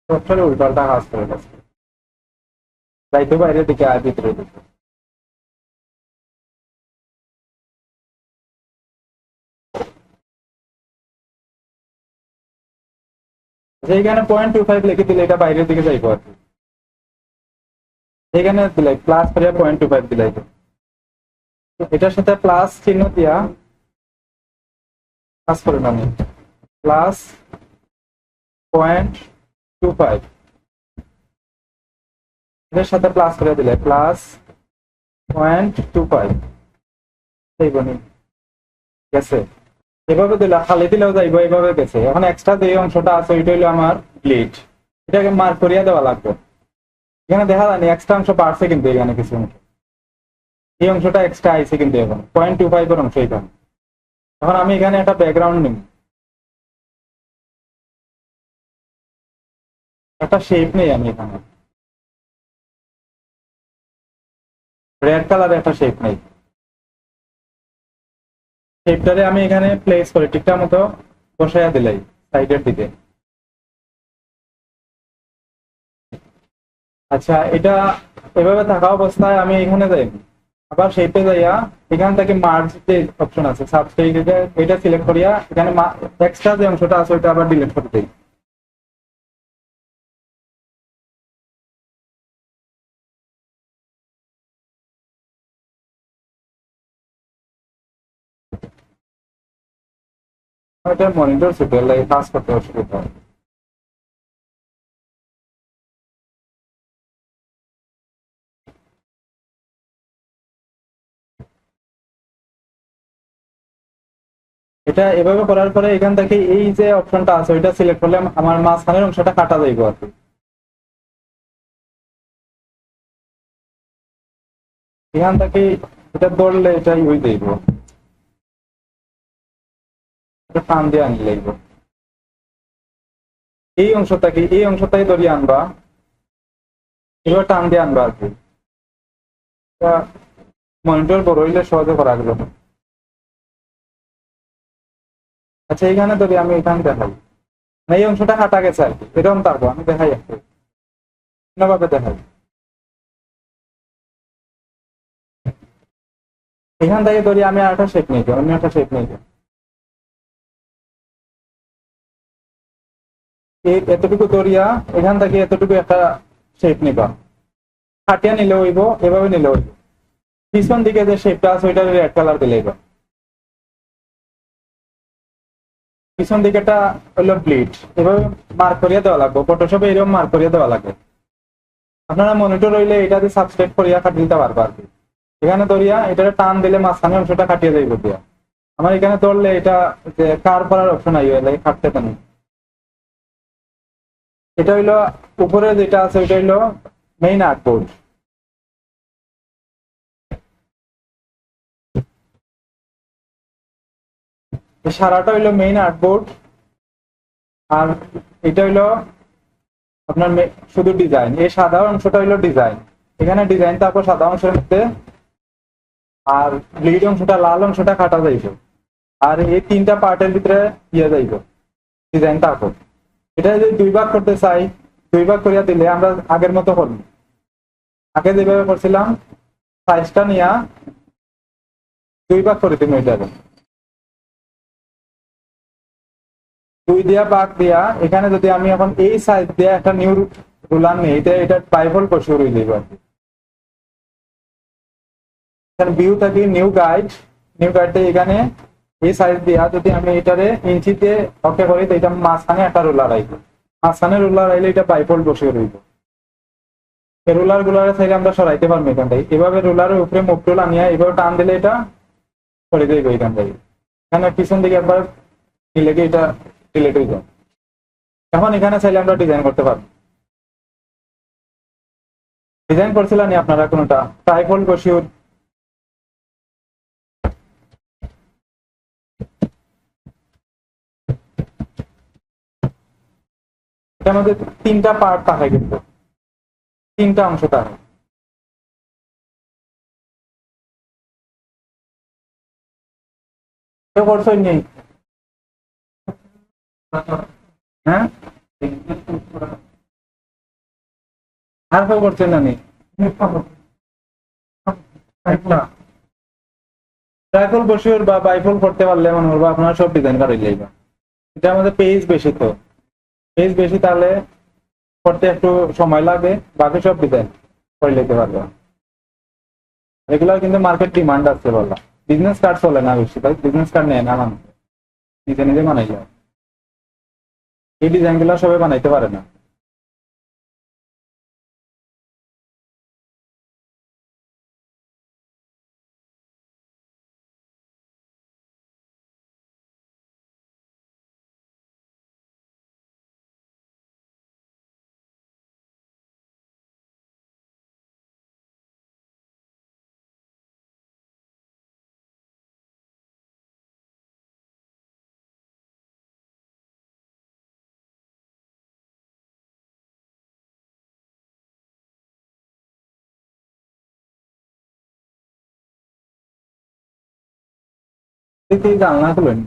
সবসময় উল্টাটা কাজ করে গেছে, যাইতে বাইরের দিকে আর ভিতরে দিকে। এইখানে 0.25 লিখে দিলে এটা বাইরের দিকে যাইবো আর কি। এখানে দিলে প্লাস করে 0.25 দিলাই, এটার সাথে প্লাস চিহ্ন দিয়া প্লাস করে নামি প্লাস 0.25 এর সাথে প্লাস করে দিলে প্লাস 0.25 এই বনি গেছে। এভাবে দিলে খালি দিলেও যাইব, এইভাবে গেছে। এখন এক্সট্রা যে অংশটা আছে ওইটা হইলো আমার ব্লিড, এটাকে মার্ক করিয়া দেওয়া লাগবে। এখানে দেখা যায়নি এক্সট্রা অংশ বাড়ছে, কিন্তু এখানে কিছু অংশ এই অংশটা এক্সট্রা আইছে, কিন্তু এখন 0.25 এর অংশ এখানে। এখন আমি এখানে একটা ব্যাকগ্রাউন্ড নিব, একটা শেপ নেই আমি এখানে, রেড কালারের একটা শেপ নেই। শেপটারে আমি এখানে প্লেস করে ঠিকঠাক মতো বসাইয়া দিলাই সাইডের দিকে। আচ্ছা, এটা এভাবে থাকা অবস্থায় আমি এখানে যাই, আবার শেপে যাইয়া এখান থেকে মার্জ যে অপশন আছে সাবস্টেট, এটা সিলেক্ট করিয়া এখানে এক্সট্রা যে অংশটা আছে ওটা আবার ডিলিট করে দিই। এটা মনিটর সেটের লাগে কাজ করতে অসুবিধা হয়। এটা এভাবে করার পরে এখান থেকে এই যে অপশনটা আছে ওইটা সিলেক্ট করলে আমার মাঝখানের অংশটা কাটা যাইব আর কি। এখান থেকে এটা ধরলে এটাই হয়ে যাইব, এটা টান দিয়ে আনি লাগবে। এই অংশটাকে ধরিয়ে আনবা, এবার টান দিয়ে আনবা আর কি। মনিটর বড় হইলে সহজে করা গেল। আচ্ছা, এখানে ধরি আমি এখানে দেখাই না, এই অংশটা কাটা গেছে আর কি, এরকম তারপর আমি দেখাই একটু ভাবে দেখাই। এখান থেকে ধরি আমি একটা শেপ নিয়ে যাই, অন্য একটা শেপ নিয়ে যাই, এতটুকু দরিয়া এখান থেকে এতটুকু একটা শেপ নিবা, কাটিয়া নিলে হইব, এভাবে নিলে হইব। পিছন দিকে যে শেপটা আছে ওইটা রেড কালার দিলে হইব। পিছন দিকেটা হইলো ব্লিড, এভাবে মার্ক করিয়া দেওয়া লাগবে, ফটোশপে এরকম মার্ক করিয়া দেওয়া লাগবে। আপনারা মনিটর হইলে এটা দিয়ে সাবস্ট্রেট করিয়া কাটিয়ে দিতে পারবো আর কি। এখানে ধরিয়া এটা টান দিলে মাঝখানে অংশটা কাটিয়ে যাইব দিয়া। আমার এখানে ধরলে এটা যে কার করার অপশন আইবে, লাগে কাটতে পারি। এটা হইলো উপরে যেটা আছে ওইটা হইলো মেইন আর্টবোর্ড। সারাটা হইলো মেইন আর্টবোর্ড, আর এটা হইলো আপনার শুধু ডিজাইন। এই সাদা অংশটা হইলো ডিজাইন, এখানে ডিজাইন তারপর সাদা অংশের মধ্যে, আর ব্লিড অংশটা লাল অংশটা কাটা যাইব, আর এই তিনটা পার্টের ভিতরে ইয়ে যাইব ডিজাইন। তারপর এটা যদি দুই ভাগ করতে চাই, দুই ভাগ করিয়া দিলে আমরা আগের মতো করব, আগে যেভাবে করছিলাম সাইজটা নিয়ে দুই ভাগ করে দিব। এটা দুই দিয়া ভাগ দিয়া এখানে যদি আমি এখন এই সাইজ দিয়ে একটা নিউ রুলার নিই, এটা বাইফল বসিয়ে রয়ে যাইব আর কি। ভিউ থাকি নিউ গাইড এখানে এই সাইজ দিয়া যদি আমি এটারে ইঞ্চিতে ওকে করি, তো এটা মাঝখানে একটা রুলার আইব, মাঝখানে রুলার আইলে এটা বাইফল বসিয়ে রইব। এই রুলার গুলার চাইলে আমরা সরাইতে পারবো এখান থেকে। এভাবে রুলারের উপরে মুখ টুল আনিয়া এভাবে টান দিলে এটা সরে যাইব এখান থেকে। এখানে পিছন দিকে একবার নিলে এটা ডিলেট হয়ে যায়। এখন এখানে চাইলে আমরা ডিজাইন করতে পারবো। ডিজাইন করছিলেন আপনারা কোনটা ট্রাইফল বসিয়ে, এটার মধ্যে তিনটা পার্ট থাকে, কিন্তু তিনটা অংশ থাকে। করছই নেই, হ্যাঁ আর কেউ করছেন না নেই? ট্রাইফল বসিওর বা বাইফল করতে পারলে মনে করবো আপনারা সব ডিজাইন করে যাইবা। এটা আমাদের পেজ বেশি, তো পেজ বেশি তাহলে করতে একটু সময় লাগে, বাকি সব ডিজাইন করে নিতে পারবে। এগুলোর কিন্তু মার্কেট ডিমান্ড আছে বলা। বিজনেস কার্ড চলে না বেশি, ভাই বিজনেস কার্ড নেয় না মানুষ। নিজে নিজে বানাইলো। এই ডিজাইন গুলো সবাই বানাইতে পারে না। জানলা খুলেন,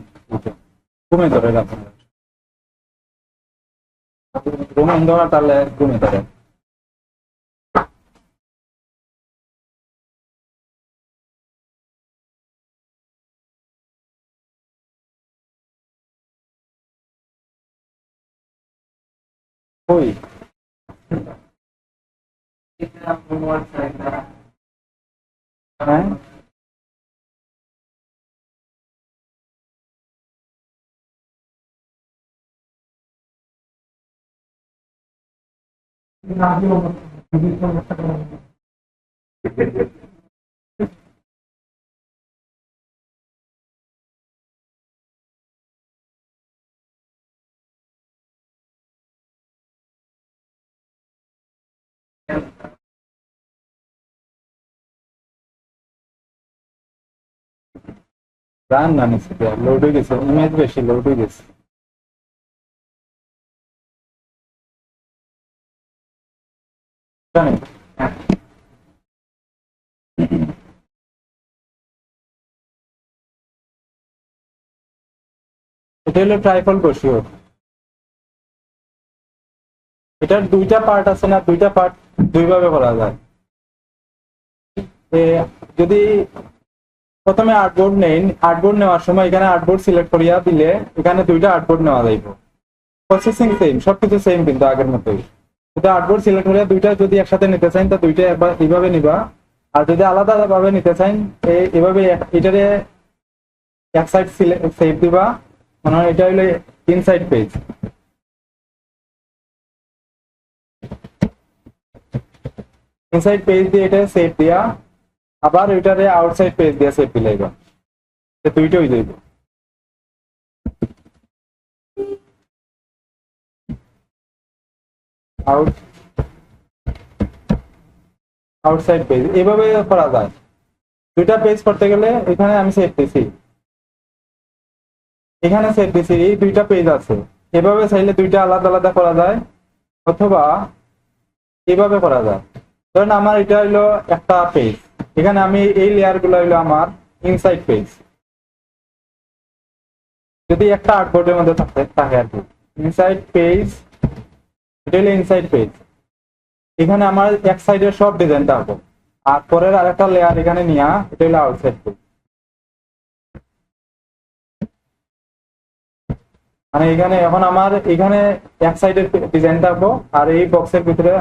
ঘুমে ধরে রাখেন, ঘুমে ধরা তাহলে ঘুমে ধরে। ওই হ্যাঁ, রান না নিচ্ছে, লোড হয়ে গেছে, ইমেজ বেশি লোড হয়ে গেছে। জানেন, এটা হলো ট্রাইফল কসিওর। এটার দুইটা পার্ট আছে না, দুইটা পার্ট দুইভাবে করা যায়। যদি প্রথমে আর্টবোর্ড নেন, আর্টবোর্ড নেওয়ার সময় এখানে আর্টবোর্ড সিলেক্ট করিয়া দিলে এখানে দুইটা আর্টবোর্ড নেওয়া যাইব। প্রসেসিং সেম, সবকিছু সেম কিন্তু আগের মতোই। যদি আর্টবোর্ড সিলেক্ট করিয়া দুইটা যদি একসাথে নিতে চান তা দুইটা একবার এইভাবে নিবা। আর যদি আলাদা আলাদা ভাবে নিতে চান এইভাবে এটারে এক সাইড সেভ দিবা, মানে এটা হইলো ইনসাইড পেজ। ইনসাইড পেজ দিয়ে এটা সেভ দিয়া আবার ওইটারে আউটসাইড পেজ দিয়ে সেভ দিলাইবা, দুইটা হয়ে যাইব। আউটসাইড পেজ এভাবে করা যায়। দুইটা পেজ করতে গেলে এখানে আমি সেভ দিছি, এখানে সেভ দিছি, এই দুইটা পেজ আছে। এভাবে চাইলে দুইটা আলাদা আলাদা করা যায়, অথবা এভাবে করা যায়। ধরেন আমার এটা হইলো একটা পেজ, এখানে আমি এই লেয়ার গুলো হইলো আমার ইনসাইড পেজ। যদি একটা আর্টবোর্ডের মধ্যে থাকে আর কি, ইনসাইড পেজ, এটা হলো ইনসাইড পেজ। এখানে আমার এক সাইডের সব ডিজাইন থাকবো, আর পরের আরেকটা লেয়ার এখানে নিয়ে এটা হলো আউটসাইড পেজ। মানে এখানে এখন আমার এখানে এক সাইডের ডিজাইন থাকবো, আর এই বক্সের ভিতরে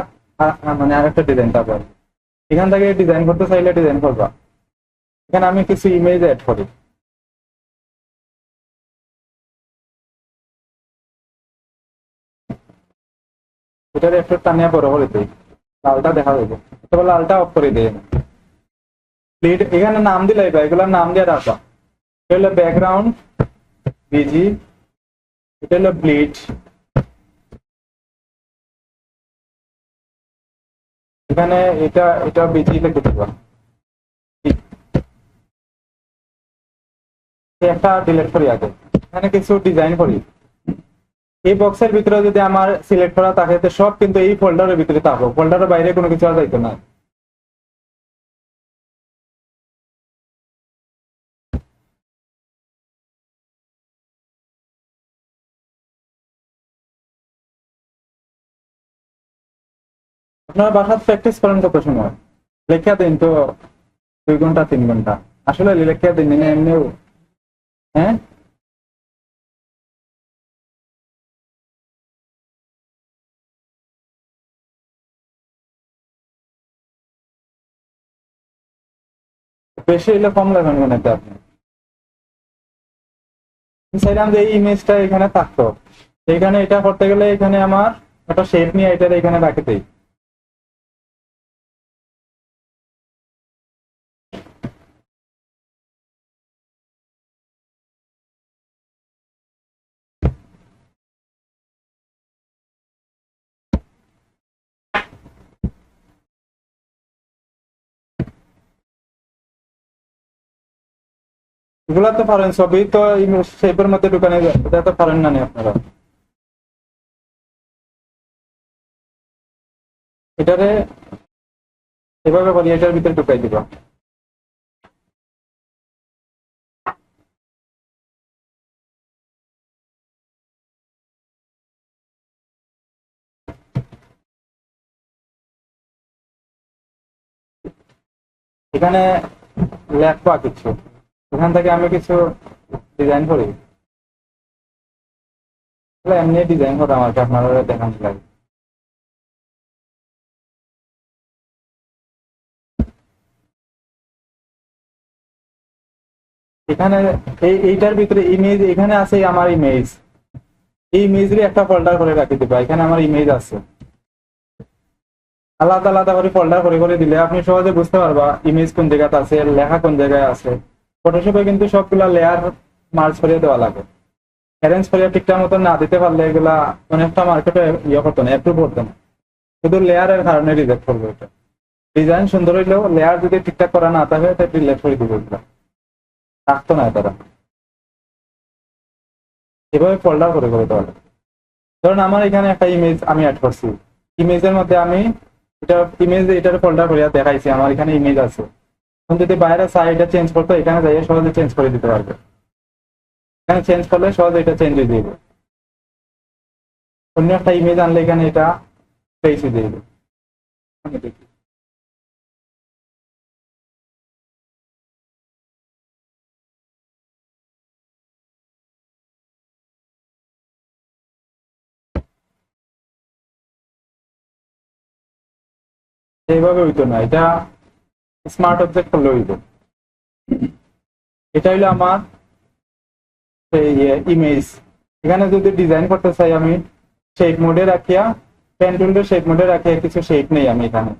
মানে আরেকটা ডিজাইন থাকবো। এখান থেকে ডিজাইন করতে চাইলে ডিজাইন করবা। এখানে আমি কিছু ইমেজ অ্যাড করি, এটার একটু টানিয়া বড় করে দিই, লালটা দেখা যাবে, অথবা লালটা অফ করে দিই। প্লেট এখানে নাম দিলাই বা এগুলোর নাম দিয়ে রাখবা। এটা হলো ব্যাকগ্রাউন্ড বিজি, এটা হলো ব্লিড, এখানে এটা এটা বিজি লিখে দিবা। একটা ডিলিট করি আগে, এখানে কিছু ডিজাইন করি। এই বক্সের ভিতরে যদি আমার সিলেক্ট করা থাকে তো সব কিন্তু এই ফোল্ডারের ভিতরে থাকবো, ফোল্ডারের বাইরে কোনো কিছু আর যাইতো না। আপনারা বাসায় প্র্যাকটিস করেন কত সময়? লেখা দিন তো 2 ঘন্টা 3 ঘন্টা, আসলে লেখা দিন না এমনিও। হ্যাঁ, বেশি হইলে কম লাগবে বানাইতে আপনি। চাইলাম যে এই ইমেজটা এখানে থাকতো, এখানে এটা করতে গেলে এখানে আমার একটা শেপ নিয়ে এটা এখানে রাখে দেই। এগুলা তো পারেন, ছবি তো শেপের মধ্যে ঢুকানো যায়, এটা তো পারেন না নি আপনারা। এটারে এভাবে করি, এটার ভিতরে ঢুকাই দিবা। এখানে লেখবা কিছু, এখান থেকে আমি কিছু ডিজাইন করি, এমনি ডিজাইন করা আমাকে আপনারা দেখান লাগে। এখানে এইটার ভিতরে ইমেজ, এখানে আছে আমার ইমেজ, এই ইমেজের একটা ফোল্ডার করে রাখি দিবা, এখানে আমার ইমেজ আছে, আলাদা আলাদা করে ফোল্ডার করে করে দিলে আপনি সহজে বুঝতে পারবা ইমেজ কোন জায়গাতে আছে, লেখা কোন জায়গায় আছে। ফটোশপে কিন্তু সবগুলা লেয়ার মার্জ করে দেওয়া লাগে, অ্যারেঞ্জ করে ঠিকঠাক মতো না দিতে পারলে এগুলা অনেকটা মার্কেটে ইয়ে করতো না, অ্যাপ্রুভ করতো না, শুধু লেয়ারের কারণে রিজেক্ট করবো। এটা ডিজাইন সুন্দর হইলেও লেয়ার যদি ঠিকঠাক করা না থাকে তাহলে ডিলেট করে দিবে, এগুলা রাখতো না তারা। এভাবে ফোল্ডার করে করে দেওয়া লাগে। ধরুন আমার এখানে একটা ইমেজ আমি অ্যাড করছি, ইমেজের মধ্যে আমি এটা ইমেজ এটার ফোল্ডার করে দেখাইছি, আমার এখানে ইমেজ আছে। এখন যদি বাইরে সাইডটা চেঞ্জ করতো, এখানে যাইয়ে সহজে চেঞ্জ করে দিতে পারবে, এখানে চেঞ্জ করলে সহজে এটা চেঞ্জ হয়ে যাবে। অন্য একটা ইমেজ আনলে এখানে এটা প্লেস হয়ে যাবে। আমি দেখি এইভাবে হইতো না, এটা স্মার্ট অবজেক্ট করলে হইতো। এটা হইলো আমার ইমেজ। এখানে যদি ডিজাইন করতে চাই আমি শেপ মোডে রাখিয়া, পেন টুলটা শেপ মোডে রাখিয়া কিছু শেপ নেই আমি এখানে।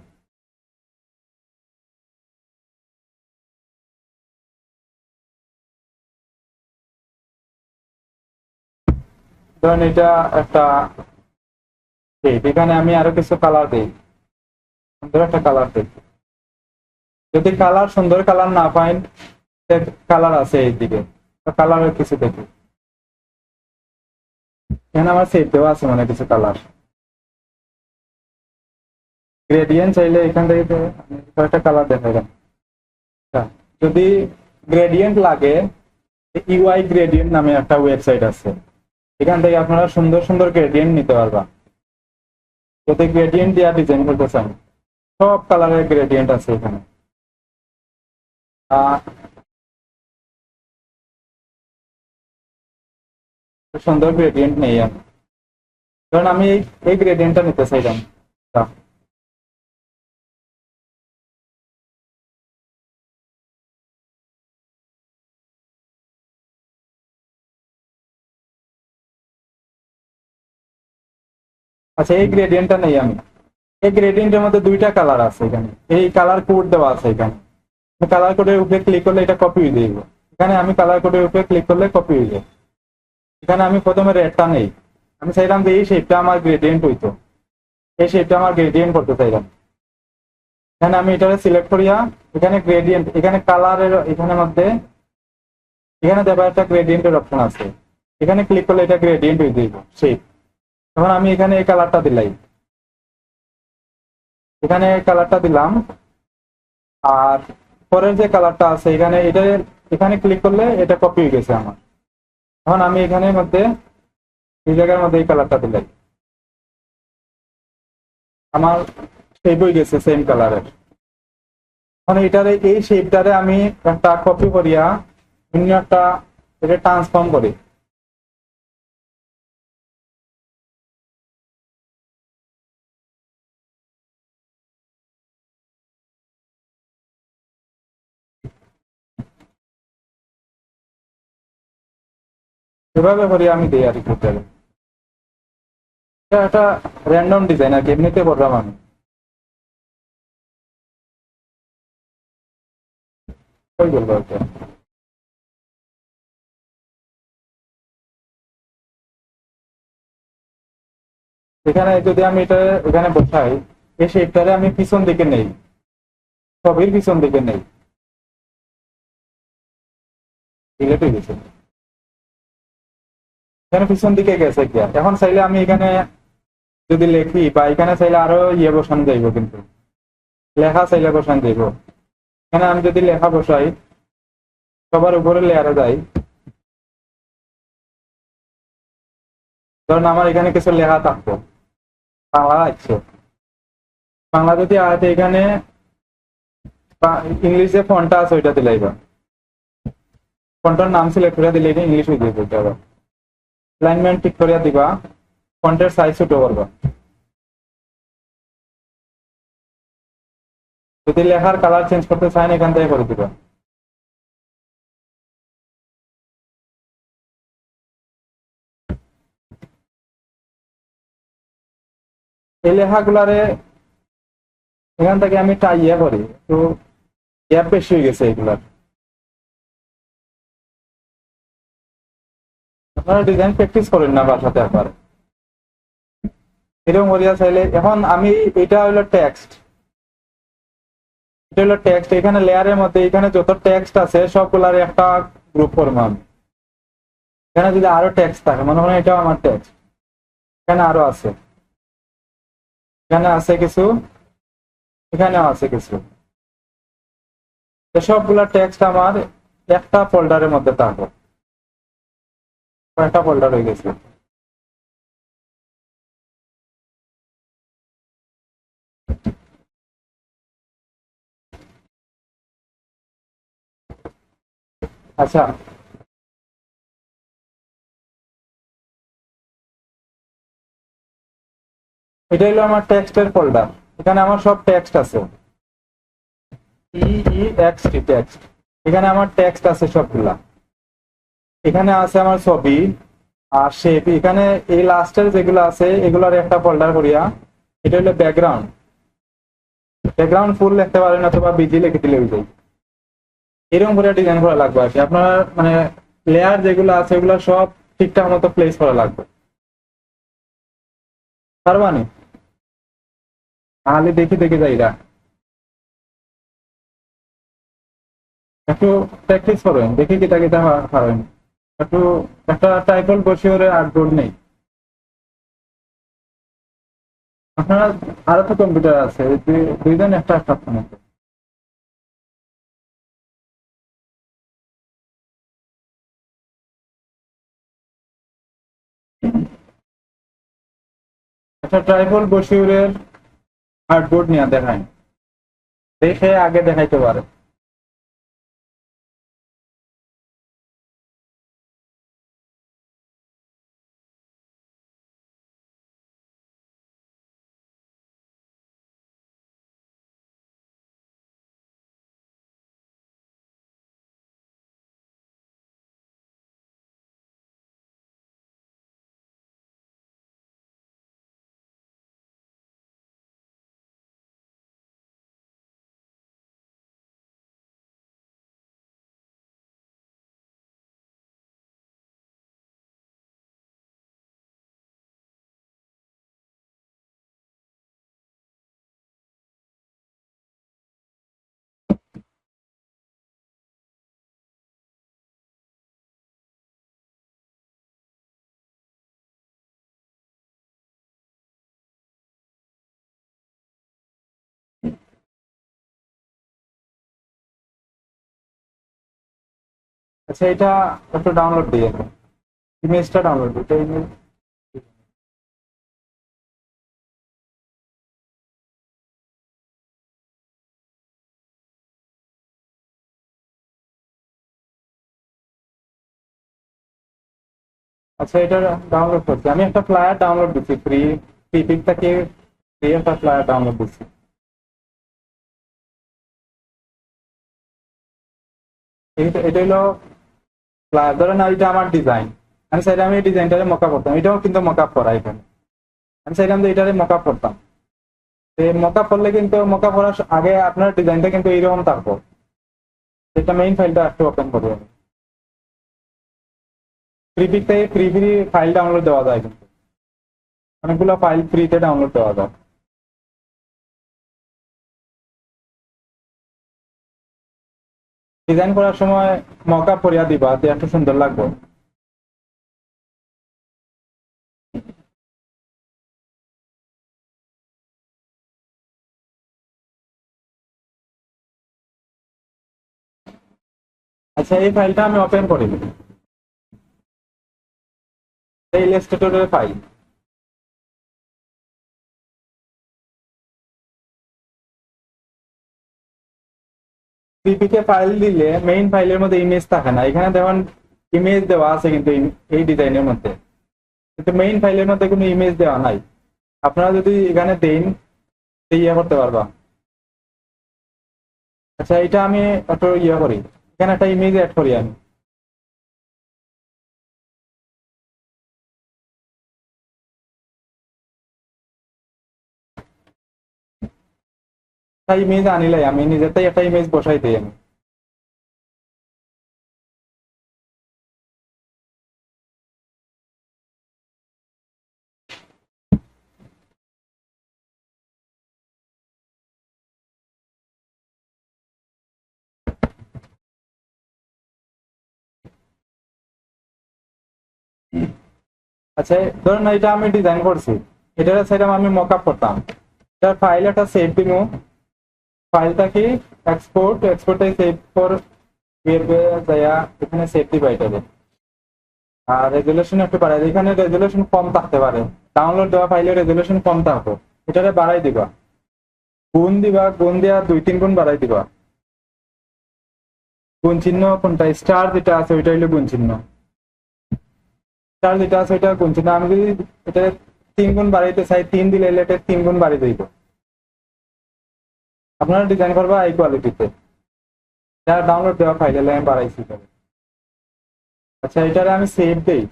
ধরেন এটা একটা শেপ, এখানে আমি আরো কিছু কালার দিই, সুন্দর একটা কালার দিই। যদি কালার সুন্দর কালার না পাই, কালার আছে এইদিকে, কালারের কিছু দেখি, এখানে আমার সেভ দেওয়া আছে মানে কিছু কালার। গ্রেডিয়েন্ট চাইলে এখান থেকে কয়েকটা কালার দেখা যায়। যদি গ্রেডিয়েন্ট লাগে, ইউআই গ্রেডিয়েন্ট নামে একটা ওয়েবসাইট আছে, এখান থেকে আপনারা সুন্দর সুন্দর গ্রেডিয়েন্ট নিতে পারবা। যদি গ্রেডিয়েন্ট দিয়ে ডিজাইন করতে চান, সব কালারের গ্রেডিয়েন্ট আছে এখানে। সুন্দর গ্রেডিয়েন্ট নেই আমি, কারণ আমি এই গ্রেডিয়েন্টটা নিতে চাইলাম। আচ্ছা, এই গ্রেডিয়েন্টটা নেই আমি, এই গ্রেডিয়েন্টের মধ্যে দুইটা কালার আছে এখানে, এই কালার কোড দেওয়া আছে এখানে। কালার কোডের উপরে ক্লিক করলে এটা কপি হয়ে যাবে, এখানে আমি কালার কোডের উপরে ক্লিক করলে কপি হয়ে যায়। এখানে আমি প্রথমে রেডটা নেই, আমি চাইলাম যে এই শেপটা আমার গ্রেডিয়েন্ট হইতো, এই শেপটা আমার গ্রেডিয়েন্ট করতে চাইলাম। এখানে আমি এটা সিলেক্ট করিয়া এখানে গ্রেডিয়েন্ট, এখানে কালারের এখানে মধ্যে এখানে দেওয়া একটা গ্রেডিয়েন্টের অপশন আছে, এখানে ক্লিক করলে এটা গ্রেডিয়েন্ট হয়ে যাবে শেপ। তখন আমি এখানে এই কালারটা দিলাই, এখানে কালারটা দিলাম, আর পরের যে কালারটা আছে এখানে এটা, এখানে ক্লিক করলে এটা কপি হয়ে গেছে আমার। এখন আমি এখানের মধ্যে এই জায়গার মধ্যে এই কালারটা দিলাই, আমার শেপ হয়ে গেছে সেম কালারের। এখন এটারে এই শেপটারে আমি একটা কপি করিয়া অন্য একটা এটা ট্রান্সফর্ম করি। এভাবে করে আমি দিই আর কি করতে হবে। এটা একটা র্যান্ডম ডিজাইন আর কি, এমনিতে করলাম আমি। ওই বলবো আর কি। এখানে যদি আমি এটা এখানে বসাই, এই শেপটারে আমি পিছন দিকে নেই, ছবির পিছন দিকে নেই, ডিলেট হয়ে গেছে। এখানে পিছন দিকে গেছে গিয়া, এখন চাইলে আমি এখানে যদি লেখি বা এখানে চাইলে আরো ইয়ে বসানো যাইব, কিন্তু লেখা চাইলে বসানো যাইব। এখানে আমি যদি লেখা বসাই, সবার উপরে লেয়ারে যাই, ধরুন আমার এখানে কিছু লেখা থাকতো, বাংলা আছে, বাংলা যদি আছে এখানে ইংলিশে ফন্টটা আছে ওইটা দিলাইবা, ফন্টের নাম সিলেক্ট করে দিলে এটা ইংলিশ হয়ে যাবে। আবার অ্যালাইনমেন্ট ঠিক করে দিবা, ফন্টের সাইজ ছোট করবা। যদি লেখার কালার চেঞ্জ করতে চান এখান থেকে করে দিবা। এই লেখাগুলারে এখান থেকে আমি ইয়ে করি, তো গ্যাপ বেশি হয়ে গেছে এগুলার। আপনারা ডিজাইন প্র্যাকটিস করেন না বাসাতে একবার, এরকম করিয়া চাইলে। এখন আমি এটা হলো টেক্সট, এটা হলো টেক্সট, এখানে লেয়ারের মধ্যে এখানে যত টেক্সট আছে সবগুলার একটা গ্রুপ করবো আমি। এখানে যদি আরো টেক্সট থাকে, মনে হয় এটাও আমার টেক্সট, এখানে আরো আছে, এখানে আছে কিছু, এখানেও আছে কিছু, সবগুলা টেক্সট আমার একটা ফোল্ডারের মধ্যে থাকবে, কয়েকটা ফোল্ডার হয়ে গেছে। আচ্ছা, এটা হলো আমার টেক্সটের ফোল্ডার, এখানে আমার সব টেক্সট আছে, টেক্সট, এখানে আমার টেক্সট আছে সবগুলা। এখানে আছে আমার ছবি আর শেপ, এখানে এই লাস্টের যেগুলো আছে এগুলার একটা ফোল্ডার করিয়া, এটা হলো ব্যাকগ্রাউন্ড, ব্যাকগ্রাউন্ড ফুল লিখতে পারেন অথবা বিজি লিখে দিলে হয়ে যায়। এরকম করে ডিজাইন করা লাগবে আর কি। আপনার মানে লেয়ার যেগুলো আছে এগুলো সব ঠিকঠাক মতো প্লেস করা লাগবে, পারবানি? তাহলে দেখি দেখে যাইরা একটু প্র্যাকটিস করেন, দেখি কিটা কিটা পারেন। একটু একটা টাইপল বসে ওরে আর্টবোর্ড নেই আপনারা, আরো তো কম্পিউটার আছে, দুইজন একটা একটা ফোন আছে। একটা ট্রাইপল বসিউরের আর্টবোর্ড নিয়ে দেখায়, দেখে আগে দেখাইতে পারে। আচ্ছা, এটা একটু ডাউনলোড দিয়ে দেন, ইমেজটা ডাউনলোড দিতে ইমেজ। আচ্ছা, এটা ডাউনলোড করছি আমি, একটা ফ্লায়ার ডাউনলোড দিচ্ছি, ফ্রি পিপিক থেকে ফ্রি একটা ফ্লায়ার ডাউনলোড দিচ্ছি। এটা হলো ফ্লায়ার, ধরেন এটা আমার ডিজাইন, আমি চাইলে আমি এই ডিজাইনটারে মকআপ করতাম, এটাও কিন্তু মকআপ করা এখানে। আমি চাইলাম যে এটারে মকআপ করতাম, মকআপ করলে কিন্তু মকআপ করার আগে আপনার ডিজাইনটা কিন্তু এইরকম থাকবো। এটা মেইন ফাইলটা একটু ওপেন করবো। ফ্রি থেকে ফ্রি ফাইল ডাউনলোড দেওয়া যায়, কিন্তু অনেকগুলো ফাইল ফ্রিতে ডাউনলোড দেওয়া যায়। ডিজাইন করার সময় মকআপ করিয়া দিবা, একটু সুন্দর লাগবে। আচ্ছা, এই ফাইলটা আমি ওপেন করি, এই ইলাস্ট্রেটরের ফাইল। পিপিকে ফাইল দিলে মেইন ফাইলের মধ্যে ইমেজ থাকে না, এখানে দেখুন ইমেজ দেওয়া আছে কিন্তু এই ডিজাইনের মধ্যে, কিন্তু মেইন ফাইলের মধ্যে কোনো ইমেজ দেওয়া নাই। আপনারা যদি এখানে দেন ইয়ে করতে পারবা। আচ্ছা, এটা আমি একটু ইয়ে করি, এখানে একটা ইমেজ অ্যাড করি আমি। ইমেজ আনিলাই আমি নিজেরটাই একটা ইমেজ বসাই দিই আমি। আচ্ছা, ধরুন এটা আমি ডিজাইন করছি, এটার সাইডে আমি মকআপ করতাম। এটার ফাইল একটা সেভ দিব, ফাইলটা কি এক্সপোর্টে সেভ ফর যাইয়া এখানে সেভ দিবা এটাতে। আর রেজুলেশন একটু বাড়াই, এখানে রেজুলেশন কম থাকতে পারে, ডাউনলোড দেওয়া ফাইলের রেজুলেশন কম থাকবে, এটারে বাড়াই দিবা, গুণ দিবা, গুণ দিয়া 2-3 গুণ বাড়াই দিবা। গুণ চিহ্ন কোনটা, স্টার যেটা আছে ওইটা হইলো গুণ চিহ্ন, স্টার যেটা আছে ওইটা গুণ চিহ্ন। আমি যদি এটা 3 গুণ বাড়াইতে চাই, 3 দিলে এটা 3 গুণ বাড়িয়ে দিব। আপনারা ডিজাইন করবা এই কোয়ালিটিতে, যারা ডাউনলোড দেওয়া ফাইলে আমি বাড়াইছি। আচ্ছা, এটারে আমি সেভ দেই,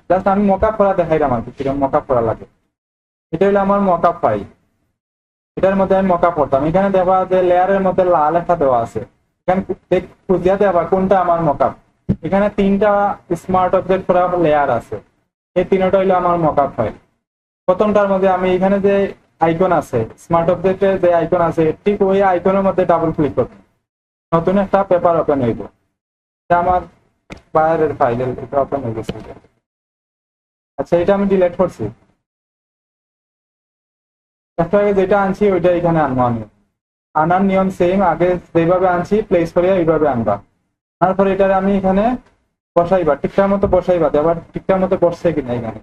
জাস্ট আমি মকআপ করা দেখাইলাম আর কি, কিরকম মকআপ করা লাগে। এটা হলো আমার মকআপ ফাইল, এটার মধ্যে আমি মকআপ করতাম। এখানে দেওয়া যে লেয়ারের মধ্যে লাল একটা দেওয়া আছে, এখানে খুঁজিয়া দেওয়া কোনটা আমার মকআপ। এখানে 3টা স্মার্ট অবজেক্ট করা লেয়ার আছে, এই 3টা হইলো আমার মকআপ ফাইল। প্রথমটার মধ্যে আমি এখানে যে আইকন আছে, স্মার্ট অবজেক্টের যে আইকন আছে, ঠিক ওই আইকনের মধ্যে ডাবল ক্লিক করতে নতুন একটা পেপার ওপেন হইব। এটা আমার বাইরের ফাইল, এটা ওপেন হয়ে গেছে। আচ্ছা, এটা আমি ডিলিট করছি। একটা আগে যেটা আনছি ওইটা এখানে আনবো আমি। আনার নিয়ম সেম, আগে যেভাবে আনছি প্লেস করে এইভাবে আনবা। তারপরে এটারে আমি এখানে বসাইবা, ঠিকঠাক মতো বসাইবা, আবার ঠিকঠাক মতো বসছে কিনা এখানে।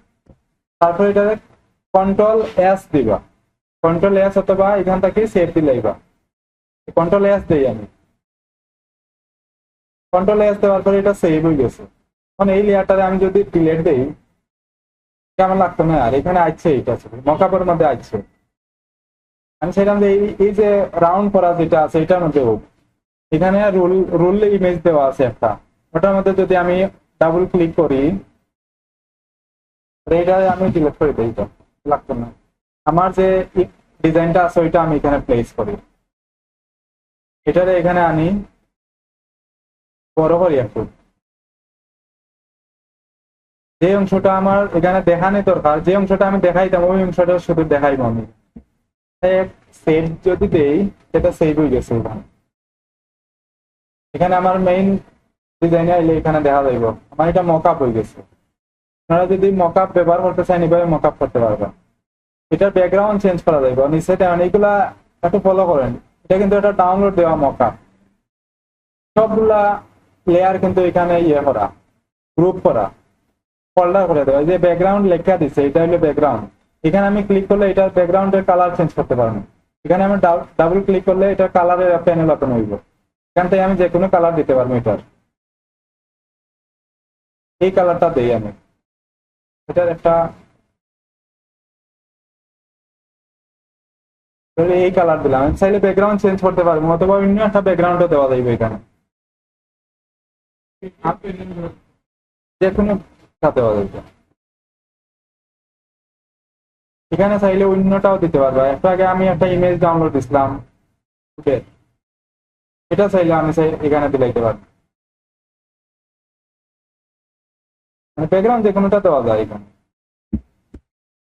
তারপরে এটারে কন্ট্রোল-S দিবা, কন্ট্রোল-S অথবা এখান থেকে সেভ দিলাইবা। কন্ট্রোল-S দেই আমি, কন্ট্রোল-S দেওয়ার পরে এটা সেভ হয়ে গেছে। এখন এই লেয়ারটারে আমি যদি ডিলিট দেই, কেমন লাগতো না? আর এখানে আসছে, এটা মকআপের মধ্যে আসছে। আমি সেখান থেকে এই যে রাউন্ড করা যেটা আছে এটার মধ্যে এখানে রুল ইমেজ দেওয়া আছে একটা, ওটার মধ্যে যদি আমি ডাবল ক্লিক করি, এটা আমি ডিলিট করে দিই, এটা লাগতো না। আমার যে ডিজাইনটা আছে ওইটা আমি এখানে প্লেস করি, এটারে এখানে আনি, বড় করি একটু। যে অংশটা আমার এখানে দেখানো দরকার, যে অংশটা আমি দেখাইতাম ওই অংশটা শুধু দেখাইব আমি। সেভ যদি দেই, সেটা সেভ হয়ে গেছে। এখানে আমার মেইন ডিজাইনে আইলে এখানে দেখা যাইব আমার এটা মকআপ হয়ে গেছে। আপনারা যদি মকআপ ব্যবহার করতে চান, এভাবে মকআপ করতে পারবেন। এটার ব্যাকগ্রাউন্ড চেঞ্জ করা যাইব, নিচে এইগুলা একটু ফলো করেন। এটা কিন্তু একটা ডাউনলোড দেওয়া মকআপ, সবগুলা লেয়ার কিন্তু এখানে ইয়ে করা, গ্রুপ করা, ফোল্ডার করে দেওয়া। যে ব্যাকগ্রাউন্ড লেখা দিচ্ছে এটা হলো ব্যাকগ্রাউন্ড। এখানে আমি ক্লিক করলে এটার ব্যাকগ্রাউন্ডের কালার চেঞ্জ করতে পারবো। এখানে আমি ডাবল ক্লিক করলে এটা কালারের প্যানেল ওপেন হইব, এখান থেকে আমি যে কোনো কালার দিতে পারবো। এটার এই কালারটা দেই আমি, এটার একটা এই কালার দিলাম। আমি চাইলে ব্যাকগ্রাউন্ড চেঞ্জ করতে পারবো, অথবা অন্য একটা ব্যাকগ্রাউন্ডও দেওয়া যাইবে এখানে। যে কোনো দেওয়া যাবে। এখানে চাইলে অন্যটাও দিতে পারবা। একটু আগে আমি একটা ইমেজ ডাউনলোড দিছিলাম, এটা চাইলে আমি এখানে দিলাইতে পারবো। মানে ব্যাকগ্রাউন্ড যে কোনোটা দেওয়া যায় এখানে।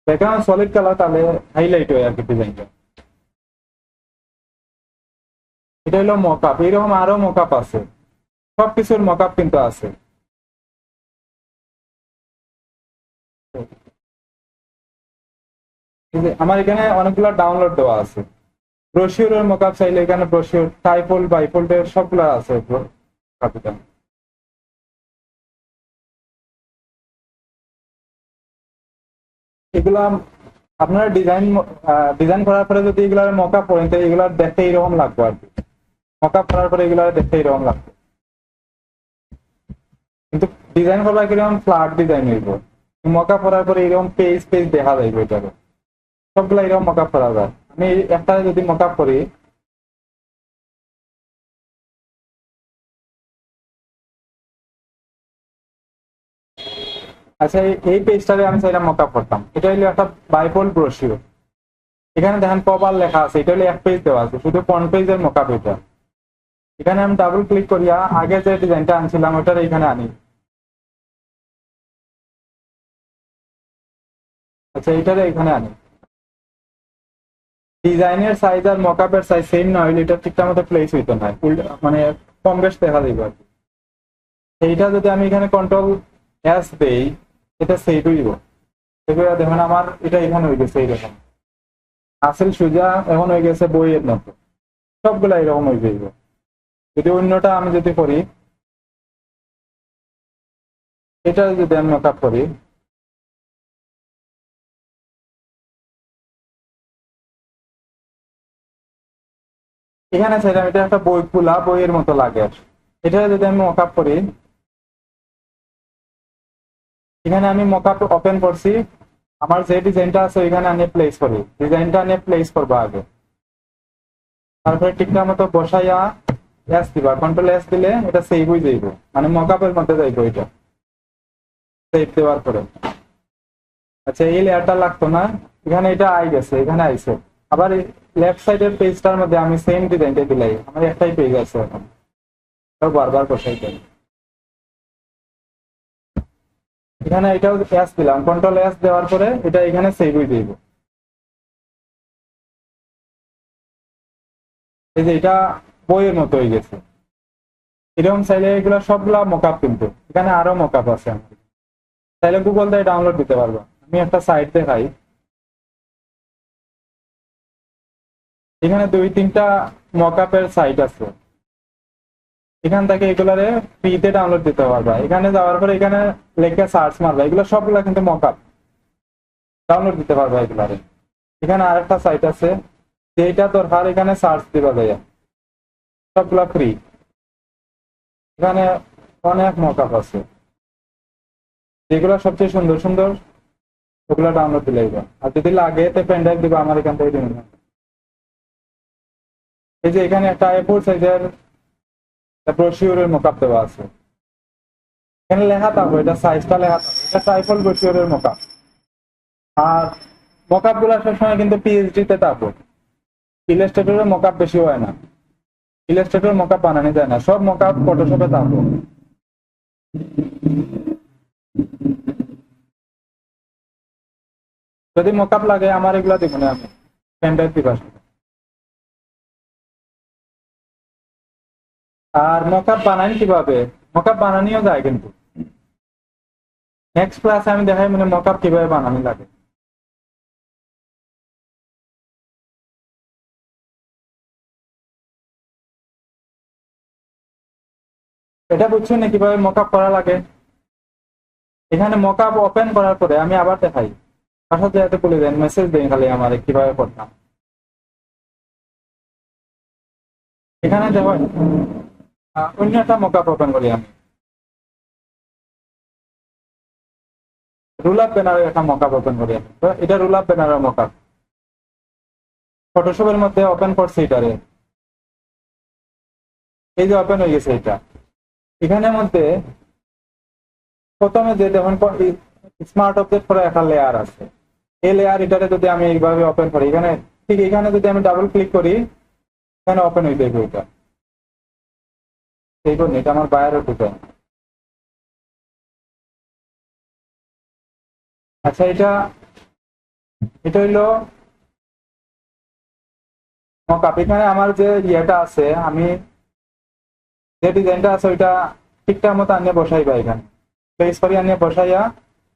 ব্যাকগ্রাউন্ড সলিড কালার, তাহলে হাইলাইট হয় আর কি ডিজাইনটা। এটা হলো মকআপ। এরকম আরো মকআপ আছে, সবকিছুর মকআপ কিন্তু আছে। আমার এখানে অনেকগুলো ডাউনলোড দেওয়া আছে। ব্রোশিওরের মকআপ চাইলে এখানে ব্রোশিওর, টাইফোল্ড বাইফোল্ডের সবগুলো আছে কাপিটাল। এগুলা আপনারা ডিজাইন করার পরে যদি এগুলার মকআপ করেন, তো এগুলার দেখতে এরকম লাগবে আর কি। মকআপ করার পরে এগুলার দেখতে এরকম লাগবে, কিন্তু ডিজাইন করবার কিরকম ফ্ল্যাট ডিজাইন হইব। মকআপ করার পরে এরকম পেজ পেজ দেখা যাইবে। এটাকে সবগুলা এরকম মকআপ করা যায়। আমি একটা যদি মকআপ করি, আচ্ছা এই পেজটারে আমি চাইলাম মকআপ করতাম। এটা হলো একটা বাইপোল ব্রোশিওর। এখানে দেখেন প্রপার লেখা আছে, এটা হলো এক পেজ দেওয়া আছে, শুধু ফ্রন্ট পেজের মকআপ এটা। এখানে আমি ডাবল ক্লিক করিয়া আগে যে ডিজাইনটা আনছিলাম ওটার এখানে আনি। আচ্ছা এটারে এখানে আনি। ডিজাইনের সাইজ আর মকআপের সাইজ সেম না হইলে এটা ঠিকঠাক মতো প্লেস হইতো না, মানে কম বেশ দেখা যাইব আর কি। এইটা যদি আমি এখানে কন্ট্রোল এস দেই, এটা সেভ হইব। দেখুন আমার এটা এখানে হয়ে গেছে এইরকম। আসল সুজা এখন হয়ে গেছে বইয়ের মতো, সবগুলা এরকম হয়ে যাইব। যদি অন্যটা আমি যদি করি, এটা যদি আমি মেকআপ করি, এখানে ছিলাম এটা একটা বই খোলা বইয়ের মতো লাগে। এটা যদি আমি মকআপ করি, এখানে আমি মকআপ ওপেন করছি, আমার যে ডিজাইনটা আছে ওইখানে আমি প্লেস করি। ডিজাইনটা নিয়ে প্লেস করবো আগে, তারপরে ঠিকঠাক মতো বসাইয়া এস দিবা, কন্ট্রোল এস দিলে এটা সেভ হয়ে যাইব, মানে মকআপের মধ্যে যাইব। এটা সেভ দেওয়ার পরে আচ্ছা এই লেয়ারটা লাগতো না, এখানে এটা আই গেছে, এখানে আইছে। আবার লেফট সাইডের পেজটার মধ্যে আমি সেম ডিজাইনটা দিলাই, আমার একটাই পেজ আছে এখন, বারবার বসাই দেয়। এখানে এটাও এস দিলাম, কন্ট্রোল এস দেওয়ার পরে এটা এখানে সেভ হয়ে দিব। এই যে এটা বইয়ের মতো হয়ে গেছে। এরকম চাইলে এগুলো সবগুলা মকআপ, কিন্তু এখানে আরো মকআপ আছে। চাইলে গুগল থেকে ডাউনলোড দিতে পারবো। আমি একটা সাইট দেখাই, এখানে 2-3টা মকআপের সাইট আছে। এখান থেকে এগুলারে ফ্রিতে ডাউনলোড দিতে পারবা। এখানে যাওয়ার পরে এখানে লেখা সার্চ মারবা, এগুলো সবগুলা কিন্তু মকআপ, ডাউনলোড দিতে পারবা এগুলারে। এখানে আরেকটা সাইট আছে, যেটা দরকার এখানে সার্চ দিবা যায়, সবগুলা ফ্রি। এখানে অনেক মকআপ আছে, যেগুলো সবচেয়ে সুন্দর সুন্দর ওগুলো ডাউনলোড দিলে। আর যদি লাগে তো পেন ড্রাইভ দিবা, আমার এখান থেকে দিবেন। এই যে এখানে একটা A4 সাইজের ব্রোশিওরের মকআপ দেওয়া আছে, এখানে লেখা থাকবে, এটা সাইজটা লেখা থাকবে, এটা ট্রাইফল ব্রোশিওরের মকআপ। আর মকআপ গুলো সবসময় কিন্তু পিএইচডি তে থাকবে, ইলাস্ট্রেটরের মকআপ বেশি হয় না। ইলাস্ট্রেটর মকআপ বানানো যায় না, সব মকআপ ফটোশপে থাকবে। যদি মকআপ লাগে আমার এগুলা দিব না, আমি পেন ড্রাইভ দিবা। আর মকআপ বানাই কিভাবে, মকআপ বানানিও যায় কিন্তু। নেক্সট ক্লাসে আমি দেখাই মানে মকআপ কিভাবে বানানো লাগে। এটা বুঝছেন না কিভাবে মকআপ করা লাগে? এখানে মকআপ ওপেন করার পরে আমি আবার দেখাই, আসার জায়গাতে বলে দেন, মেসেজ দেন খালি আমার কিভাবে করতাম। এখানে দেখো অন্য একটা মকআপ ওপেন করি আমি, রুল আপ ব্যানারের একটা মকআপ ওপেন করি আমি। তো এটা রুল আপ ব্যানারের মকআপ, ফটোশপের মধ্যে ওপেন করছি এটারে। এই যে ওপেন হয়ে গেছে এটা। এখানের মধ্যে প্রথমে যে যেমন স্মার্ট অবজেক্ট করে একটা লেয়ার আছে, এই লেয়ার এটারে যদি আমি এইভাবে ওপেন করি, এখানে ঠিক এখানে যদি আমি ডাবল ক্লিক করি, এখানে ওপেন হয়ে যাবে এটা। এই জন্য এটা আমার বায়ারের ডিজাইন। আচ্ছা, এটা এটা হইলো মকআপ। এখানে আমার যে ইয়েটা আছে, আমি যে ডিজাইনটা আছে ওইটা ঠিকঠাক মতো আনিয়ে বসাইবা, এখানে প্লেস করে আনিয়ে বসাইয়া।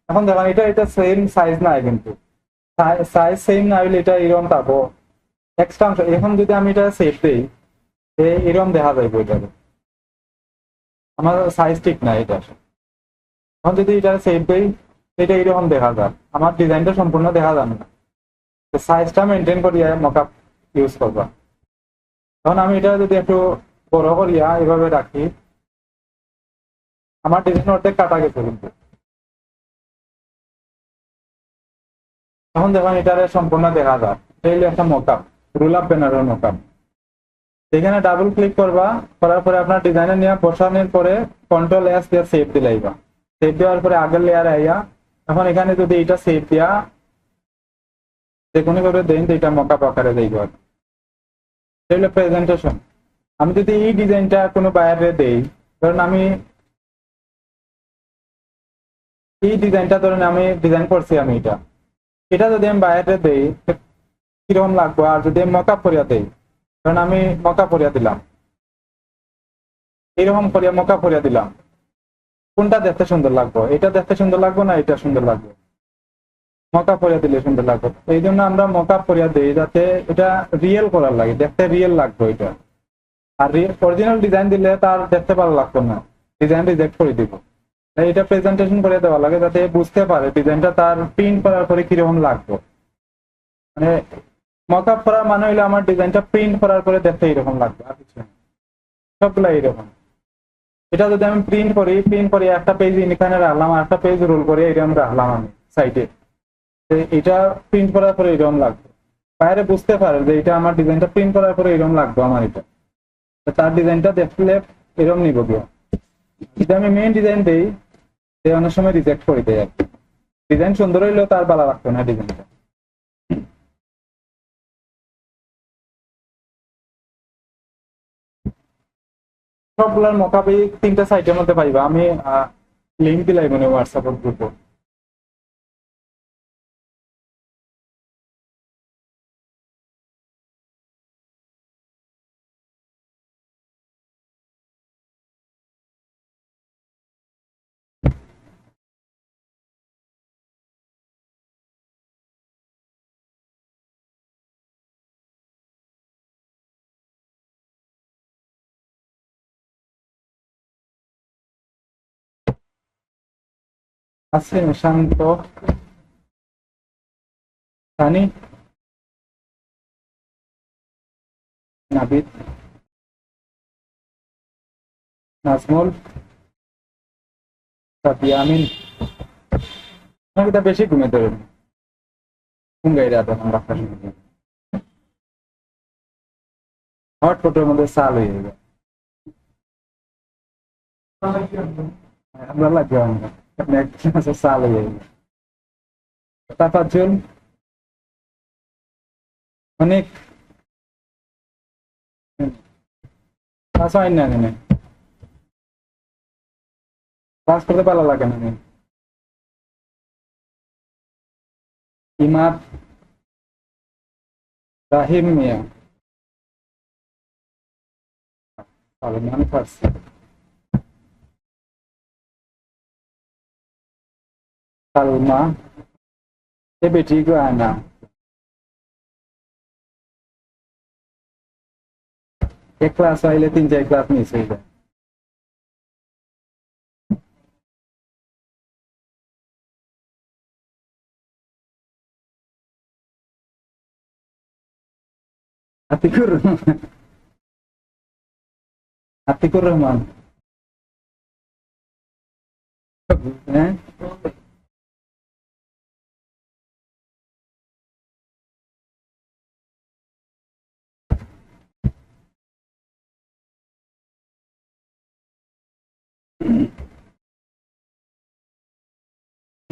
এখন দেখেন এটা এটা সেম সাইজ নাই, কিন্তু সাইজ সেম না হইলে এটা এরকম পাবো এক্সট্রা অংশ। এখন যদি আমি এটা সেভ দিই, এরকম দেখা যাইব এটাকে, আমার সাইজ ঠিক না এটা। এখন যদি এটা সেভ দিই, এটা এরকম দেখা যায়, আমার ডিজাইনটা সম্পূর্ণ দেখা যাবে না। সাইজটা মেনটেন করিয়া মকআপ ইউজ করবা। তখন আমি এটা যদি একটু বড় করিয়া এভাবে রাখি, আমার ডিজাইন অর্ধেক কাটা গেছে কিন্তু। এখন দেখুন এটারে সম্পূর্ণ দেখা যায়। এটা হলো একটা মকআপ, রুল আপ ব্যানারের মকআপ। এখানে ডাবল ক্লিক করবা, করার পরে আপনার ডিজাইনে নিয়ে বসানোর পরে কন্ট্রোল এস দিয়ে সেভ দিলাইবা। সেভ দেওয়ার পরে আগের লেয়ার আইয়া, এখন এখানে যদি এটা সেভ দিয়া যে কোনো করে দেন, এটা মকআপ আকারে দেইব। এটা হলো প্রেজেন্টেশন। আমি যদি এই ডিজাইনটা কোনো বাইরে দেই, ধরুন আমি এই ডিজাইনটা ধরেন আমি ডিজাইন করছি, আমি এটা এটা যদি আমি বাইরে দেই কিরকম লাগবো, আর যদি আমি মকআপ করিয়া দেই, কারণ আমি মকআপ করিয়া দিলাম, এইরকম করিয়া মকআপ করিয়া দিলাম, কোনটা দেখতে সুন্দর লাগবে? এটা দেখতে সুন্দর লাগবে না এটা সুন্দর লাগবে? মকআপ করিয়া দিলে সুন্দর লাগবে। এই জন্য আমরা মকআপ করিয়া দিই, যাতে এটা রিয়েল করার লাগে, দেখতে রিয়েল লাগবে এটা। আর অরিজিনাল ডিজাইন দিলে তার দেখতে ভালো লাগতো না, ডিজাইন রিজেক্ট করে দিব। তাই এটা প্রেজেন্টেশন করে দেওয়া লাগে, যাতে বুঝতে পারে ডিজাইনটা তার প্রিন্ট করার পরে কিরকম লাগবে। মানে মকআপ করার মানে হইলে আমার ডিজাইনটা প্রিন্ট করার পরে দেখতে এরকম লাগবে, আর কিছু না। সবগুলা এইরকম। এটা যদি আমি প্রিন্ট করি একটা পেজ এখানে রাখলাম, আর একটা পেজ রোল করে এরকম রাখলাম আমি সাইডে, এটা প্রিন্ট করার পরে এরকম লাগবে। বাইরে বুঝতে পারে যে এটা আমার ডিজাইনটা প্রিন্ট করার পরে এরকম লাগবে আমার এটা, তার ডিজাইনটা দেখলে এরকম নিব গিয়া। যদি আমি মেইন ডিজাইন দিই, সে অনেক সময় রিজেক্ট করে দেয় আর কি। ডিজাইন সুন্দর হইলেও তার ভালো লাগতো না ডিজাইনটা। সবগুলোর মকআপ এই 3টা সাইটের মধ্যে পাইবা। আমি লিঙ্ক দিলাই মানে হোয়াটসঅ্যাপ গ্রুপে। আছে শান্ত, সানি, নাবিদ, নাজমুল, সাফিয়া আমিন। আমাকে তা বেশি ঘুমে ধরে ঘুম গাই রাত এখন রাখা শুনে হটপটের মধ্যে চাল হয়ে যাবে। আমরা লাগবে আমরা একদিন আছে চাল হয়ে যাবে। তাফাজ্জুল, অনেক কাজ হয় না, কাজ করতে ভালো লাগে না। ইমাদ, রাহিম মিয়া, সালমান ফার্সি, সালমা, ये बेटी को आना एक क्लास आइले 3-4 क्लास मिस हो যায়। আতিকুর আতিকুর রহমান, হ্যাঁ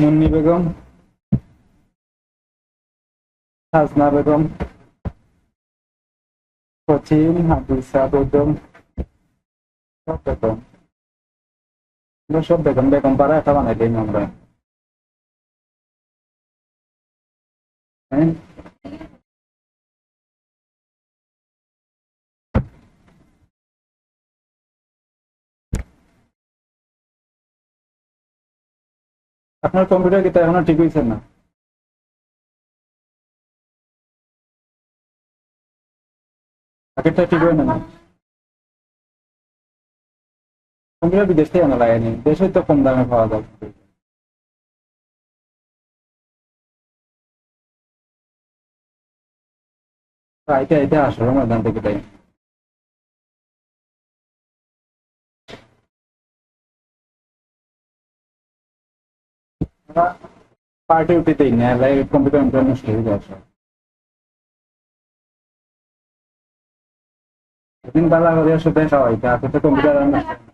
মুন্নি বেগম, সাজনা বেগম, সচিন, হাদিসা বেগম, সব বেগম। এগুলো সব বেগম বেগম পাড়া একটা বানাই দিই আমরা। হ্যাঁ, আপনার কম্পিউটার কি এখনো ঠিক হয়েছে না? আগেরটা ঠিক হয় না? কম্পিউটার বিদেশ থেকে আনা লাগেনি, দেশে তো কম দামে পাওয়া যায়। আইতে আইতে আসলো ময়দান থেকে তাই পার্টি উঠিতেই না, কম্পিউটার নষ্ট হয়ে যায় সব। একদিন বেলা করে সাথে খাওয়াই, তারপর তো কম্পিউটার আর নষ্ট হয় না।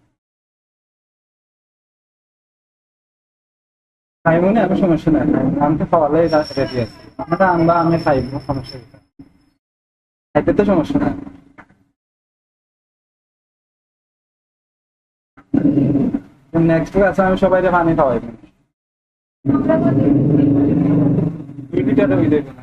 খাইব না, আমি সমস্যা নাই, আমি তো খাওয়ালে রেডি আছি, আমরা আনবা আমি খাইব, সমস্যা কি? খাইতে তো সমস্যা নাই। নেক্সট আছে আমি সবাই পানি খাওয়াই, 2 লিটার হয়ে যাবে না।